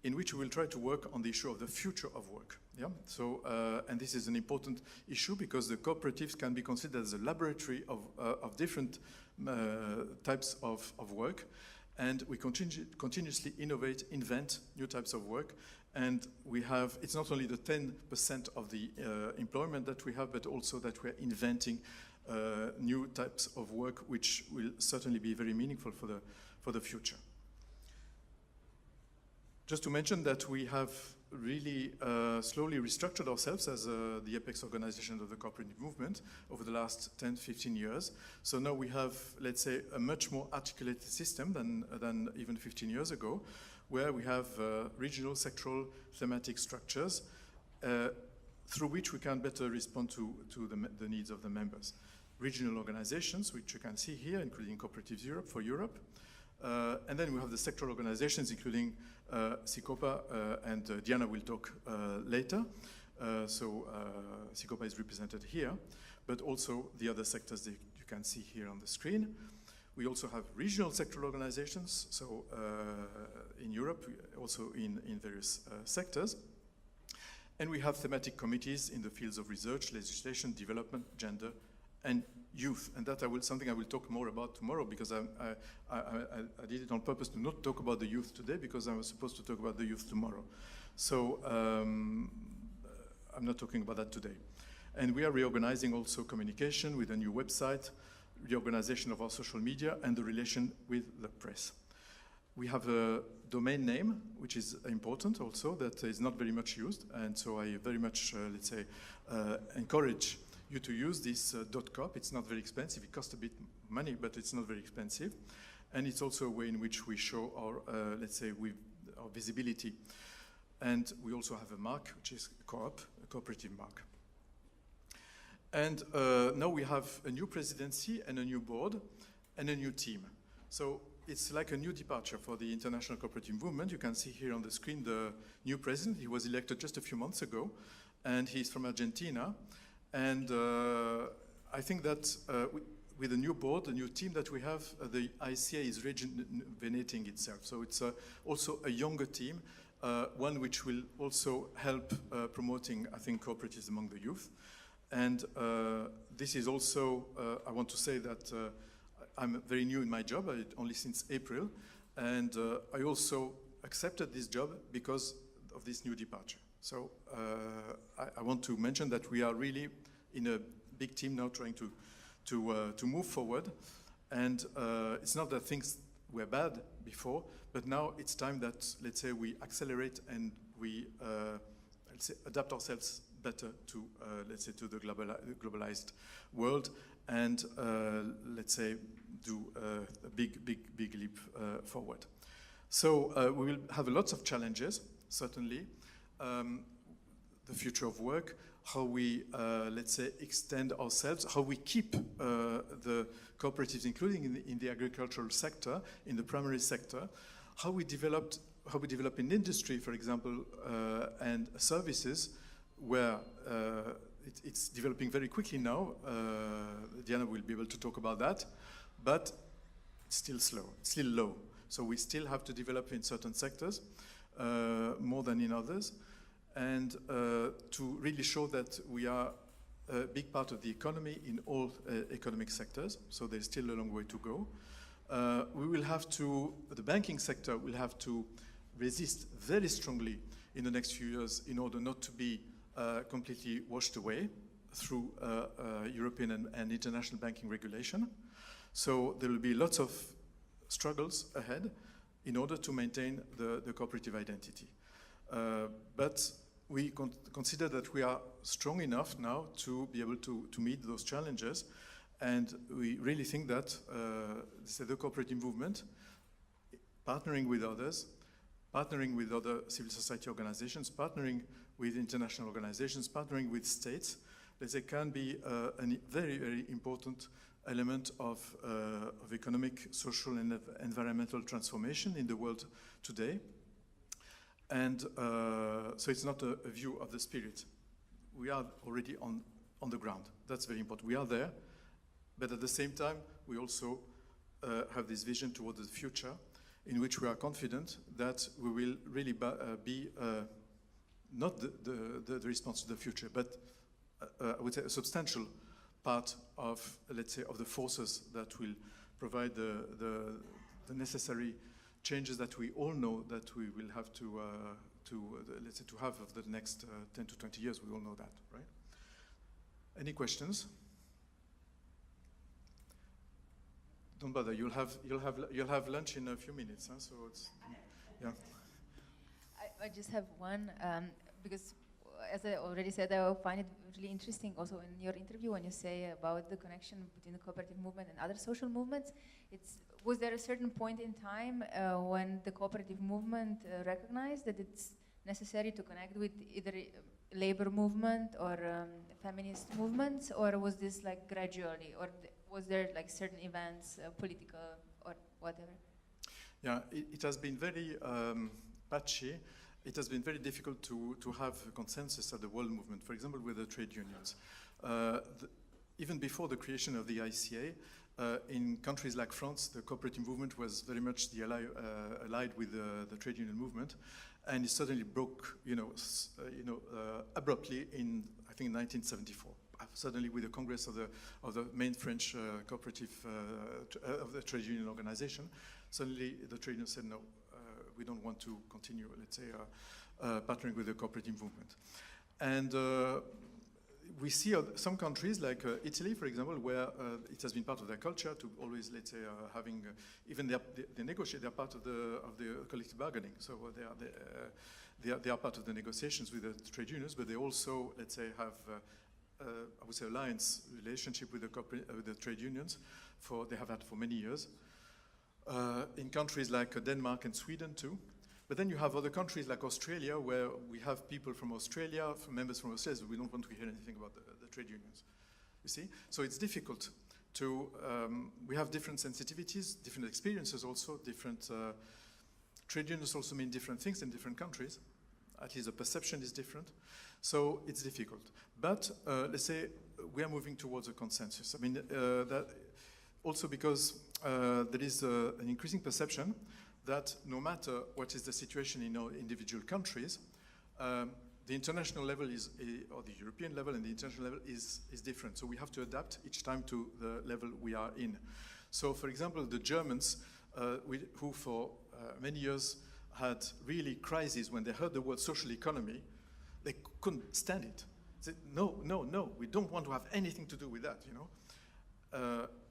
in which we will try to work on the issue of the future of work. Yeah? So, and this is an important issue because the cooperatives can be considered as a laboratory of different types of work, and we continuously innovate, invent new types of work, and we have, it's not only the 10% of the employment that we have, but also that we're inventing new types of work which will certainly be very meaningful for the future. Just to mention that we have really slowly restructured ourselves as the apex organization of the cooperative movement over the last 10, 15 years. So now we have, let's say, a much more articulated system than even 15 years ago, where we have regional, sectoral, thematic structures through which we can better respond to the needs of the members. Regional organizations, which you can see here, including Cooperatives Europe for Europe. And then we have the sectoral organizations, including SICOPA, and Diana will talk later. So SICOPA is represented here, but also the other sectors that you can see here on the screen. We also have regional sectoral organizations, so in Europe, also in various sectors. And we have thematic committees in the fields of research, legislation, development, gender, and youth. And that something I will talk more about tomorrow, because I did it on purpose to not talk about the youth today, because I was supposed to talk about the youth tomorrow. So I'm not talking about that today. And we are reorganizing also communication with a new website, reorganization of our social media, and the relation with the press. We have a domain name, which is important also, that is not very much used. And so I very much, let's say, encourage you to use this .coop. It's not very expensive. It costs a bit money, but it's not very expensive. And it's also a way in which we show our, let's say, our visibility. And we also have a mark, which is co-op, a cooperative mark. And now we have a new presidency and a new board and a new team. So it's like a new departure for the international cooperative movement. You can see here on the screen the new president. He was elected just a few months ago, and he's from Argentina. And I think that with the new board, the new team that we have, the ICA is rejuvenating itself. So it's also a younger team, one which will also help promoting, I think, cooperatives among the youth. And this is also, I want to say that I'm very new in my job, only since April. And I also accepted this job because of this new departure. So I want to mention that we are really in a big team now trying to move forward. And it's not that things were bad before, but now it's time that, let's say, we accelerate and we let's say, adapt ourselves better to, let's say, to the globalized world, and let's say, do a big leap forward. So we will have lots of challenges, certainly. The future of work, how we, let's say, extend ourselves, how we keep the cooperatives, including in the agricultural sector, in the primary sector, how we develop in industry, for example, and services, where it's developing very quickly now. Diana will be able to talk about that, but it's still slow, it's still low. So we still have to develop in certain sectors more than in others, and to really show that we are a big part of the economy in all economic sectors. So there's still a long way to go. We will have to, the banking sector will have to resist very strongly in the next few years in order not to be completely washed away through European and international banking regulation. So there will be lots of struggles ahead in order to maintain the cooperative identity. But we consider that we are strong enough now to be able to meet those challenges, and we really think that the cooperative movement, partnering with others, partnering with other civil society organizations, partnering with international organizations, partnering with states, that they can be a very, very important element of economic, social, and environmental transformation in the world today. And so it's not a view of the spirit. We are already on the ground. That's very important. We are there, but at the same time, we also have this vision towards the future in which we are confident that we will really be not the response to the future, but I would say a substantial part of, let's say, of the forces that will provide the necessary changes that we all know that we will have to let's say, to have of the next 10 to 20 years. We all know that, right? Any questions? Don't bother. You'll have lunch in a few minutes. Huh? So it's yeah. I just have one because, as I already said, I find it really interesting also in your interview when you say about the connection between the cooperative movement and other social movements. Was there a certain point in time when the cooperative movement recognized that it's necessary to connect with either labor movement or feminist movements, or was this like gradually, or was there like certain events, political or whatever? Yeah, it has been very patchy. It has been very difficult to have a consensus at the world movement, for example, with the trade unions. Even before the creation of the ICA, in countries like France, the cooperative movement was very much allied with the trade union movement, and it suddenly broke, abruptly in, I think, 1974. Suddenly, with the Congress of the main French cooperative of the trade union organization, suddenly the trade union said no. We don't want to continue, let's say, partnering with the cooperative movement. And we see some countries like Italy, for example, where it has been part of their culture to always, let's say, having, even they negotiate, they're part of the collective bargaining. So they are part of the negotiations with the trade unions, but they also, let's say, have, I would say, alliance relationship with the trade unions. They have had for many years. In countries like Denmark and Sweden too. But then you have other countries like Australia, where we have people from Australia, members from Australia, so we don't want to hear anything about the trade unions. You see? So it's difficult to, we have different sensitivities, different experiences also, different, trade unions also mean different things in different countries. At least the perception is different. So it's difficult. But let's say we are moving towards a consensus. I mean, that also because there is an increasing perception that no matter what is the situation in our individual countries, the international level or the European level and the international level is different. So we have to adapt each time to the level we are in. So for example, the Germans, who for many years had really crises when they heard the word social economy, they couldn't stand it. They said, no, we don't want to have anything to do with that,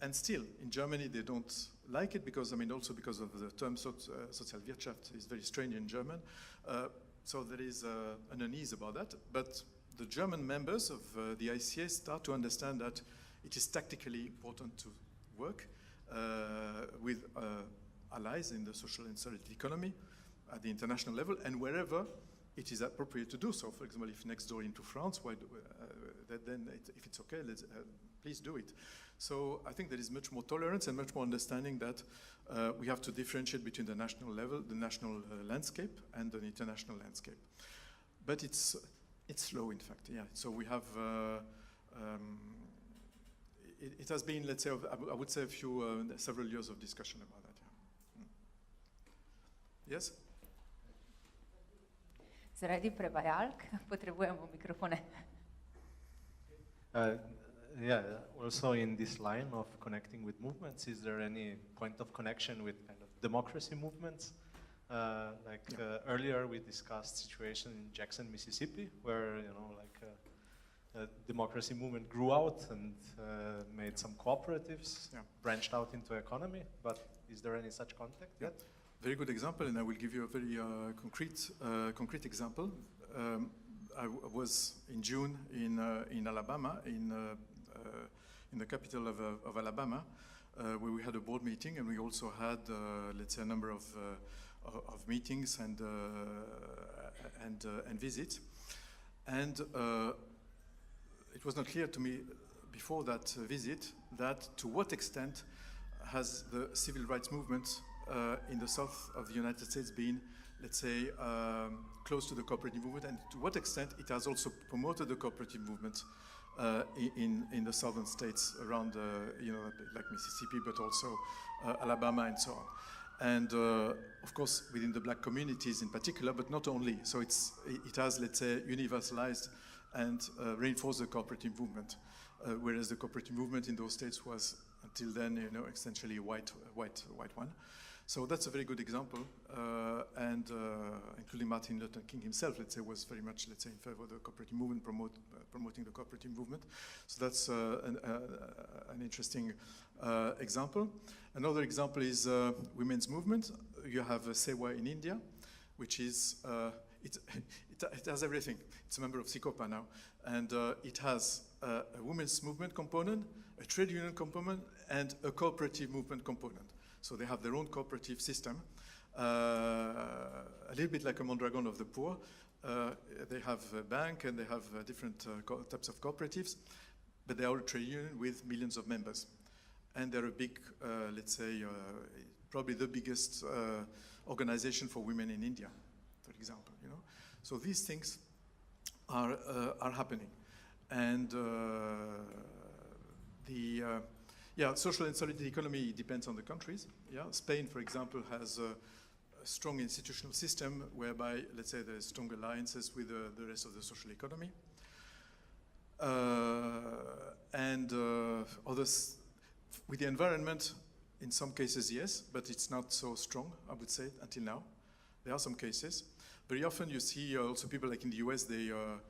and still, in Germany, they don't like it because, I mean, also because of the term Sozialwirtschaft is very strange in German. So there is an unease about that. But the German members of the ICA start to understand that it is tactically important to work with allies in the social and solidarity economy at the international level and wherever it is appropriate to do so. For example, if next door into France, then if it's okay, please do it. So I think there is much more tolerance and much more understanding that we have to differentiate between the national level, the national landscape, and the international landscape. But it's slow, in fact. Yeah. So we have. It has been, let's say, I would say, several years of discussion about that. Yeah. Yes. Zaradi prevajalk potrebujemo mikrofone. Yeah, also in this line of connecting with movements, is there any point of connection with kind of democracy movements? Earlier we discussed situation in Jackson, Mississippi, where, a democracy movement grew out and made some cooperatives, branched out into economy, but is there any such contact yet? Very good example, and I will give you a very concrete example. I was in June in Alabama, in the capital of Alabama, where we had a board meeting, and we also had, let's say, a number of meetings and visits. And it was not clear to me before that visit that to what extent has the civil rights movement in the south of the United States been, let's say, close to the cooperative movement, and to what extent it has also promoted the cooperative movement in the southern states around, like Mississippi, but also Alabama and so on. And of course, within the black communities in particular, but not only. So it has, let's say, universalized and reinforced the cooperative movement, whereas the cooperative movement in those states was until then, essentially a white one. So that's a very good example, and including Martin Luther King himself, let's say, was very much, let's say, in favor of the cooperative movement, promoting the cooperative movement. So that's an interesting example. Another example is women's movement. You have Sewa in India, which is, it has everything. It's a member of SICOPA now, and it has a women's movement component, a trade union component, and a cooperative movement component. So they have their own cooperative system, a little bit like a Mondragon of the poor. They have a bank and they have different types of cooperatives, but they are a trade union with millions of members. And they're a big, let's say, probably the biggest organization for women in India, for example. You know, so these things are happening, and social and solid economy depends on the countries. Yeah, Spain, for example, has a strong institutional system whereby, let's say, there's strong alliances with the rest of the social economy. Others, with the environment, in some cases, yes, but it's not so strong, I would say, until now. There are some cases. Very often you see also people like in the US, they are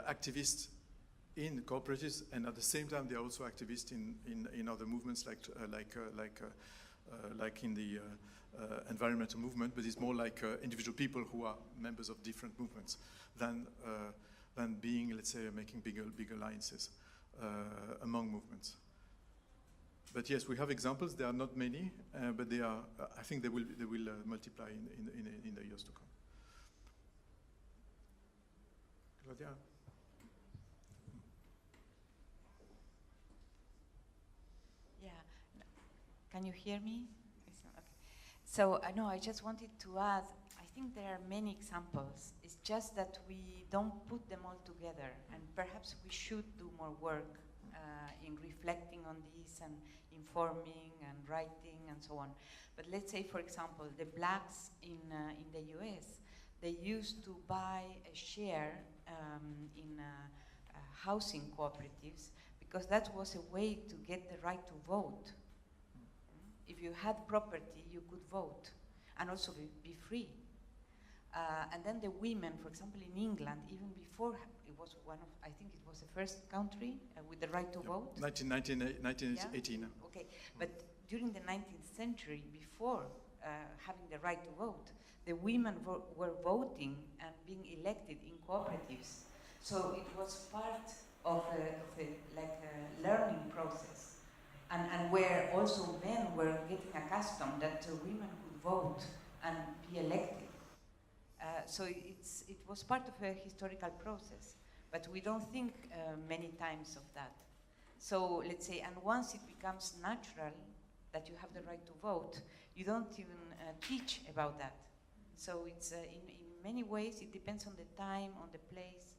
activists in cooperatives, and at the same time they are also activists in other movements like in the environmental movement, but it's more like individual people who are members of different movements than being, let's say, making big alliances among movements. But yes, we have examples. There are not many, but they are. I think they will multiply in the years to come. Claudia. Can you hear me? Okay. So, no, I just wanted to add, I think there are many examples. It's just that we don't put them all together, and perhaps we should do more work in reflecting on this and informing and writing and so on. But let's say, for example, the blacks in the US, they used to buy a share in housing cooperatives because that was a way to get the right to vote. If you had property, you could vote and also be free. And then the women, for example, in England, even before it was I think it was the first country with the right to vote. 1918. Yeah? Okay, but during the 19th century, before having the right to vote, the women were voting and being elected in cooperatives. So it was part of a learning process. And where also men were getting accustomed that women could vote and be elected. So it was part of a historical process, but we don't think many times of that. So let's say, and once it becomes natural that you have the right to vote, you don't even teach about that. So it's in many ways, it depends on the time, on the place,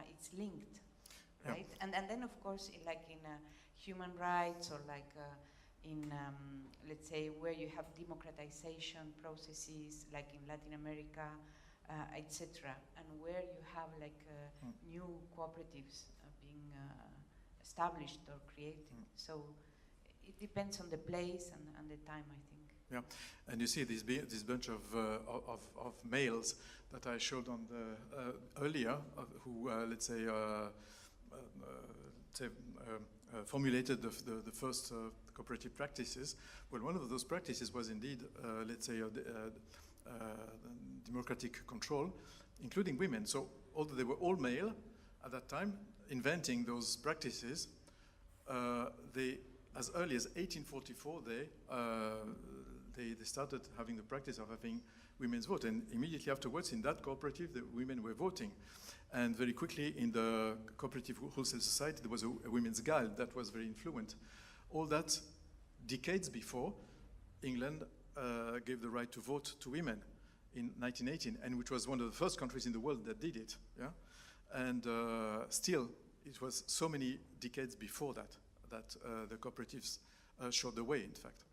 it's linked, right? Yeah. And then of course, in human rights or let's say where you have democratization processes like in Latin America, etc., and where you have new cooperatives being established or created. So it depends on the place and the time, I think. Yeah, and you see this bunch of males that I showed on the earlier, who let's say formulated the first cooperative practices. Well, one of those practices was indeed, let's say, democratic control, including women. So, although they were all male at that time, inventing those practices, they, as early as 1844, they started having the practice of having women's vote, and immediately afterwards, in that cooperative, the women were voting. And very quickly, in the cooperative wholesale society, there was a women's guild that was very influent. All that, decades before, England gave the right to vote to women in 1918, and which was one of the first countries in the world that did it. Yeah, and still, it was so many decades before that the cooperatives showed the way, in fact.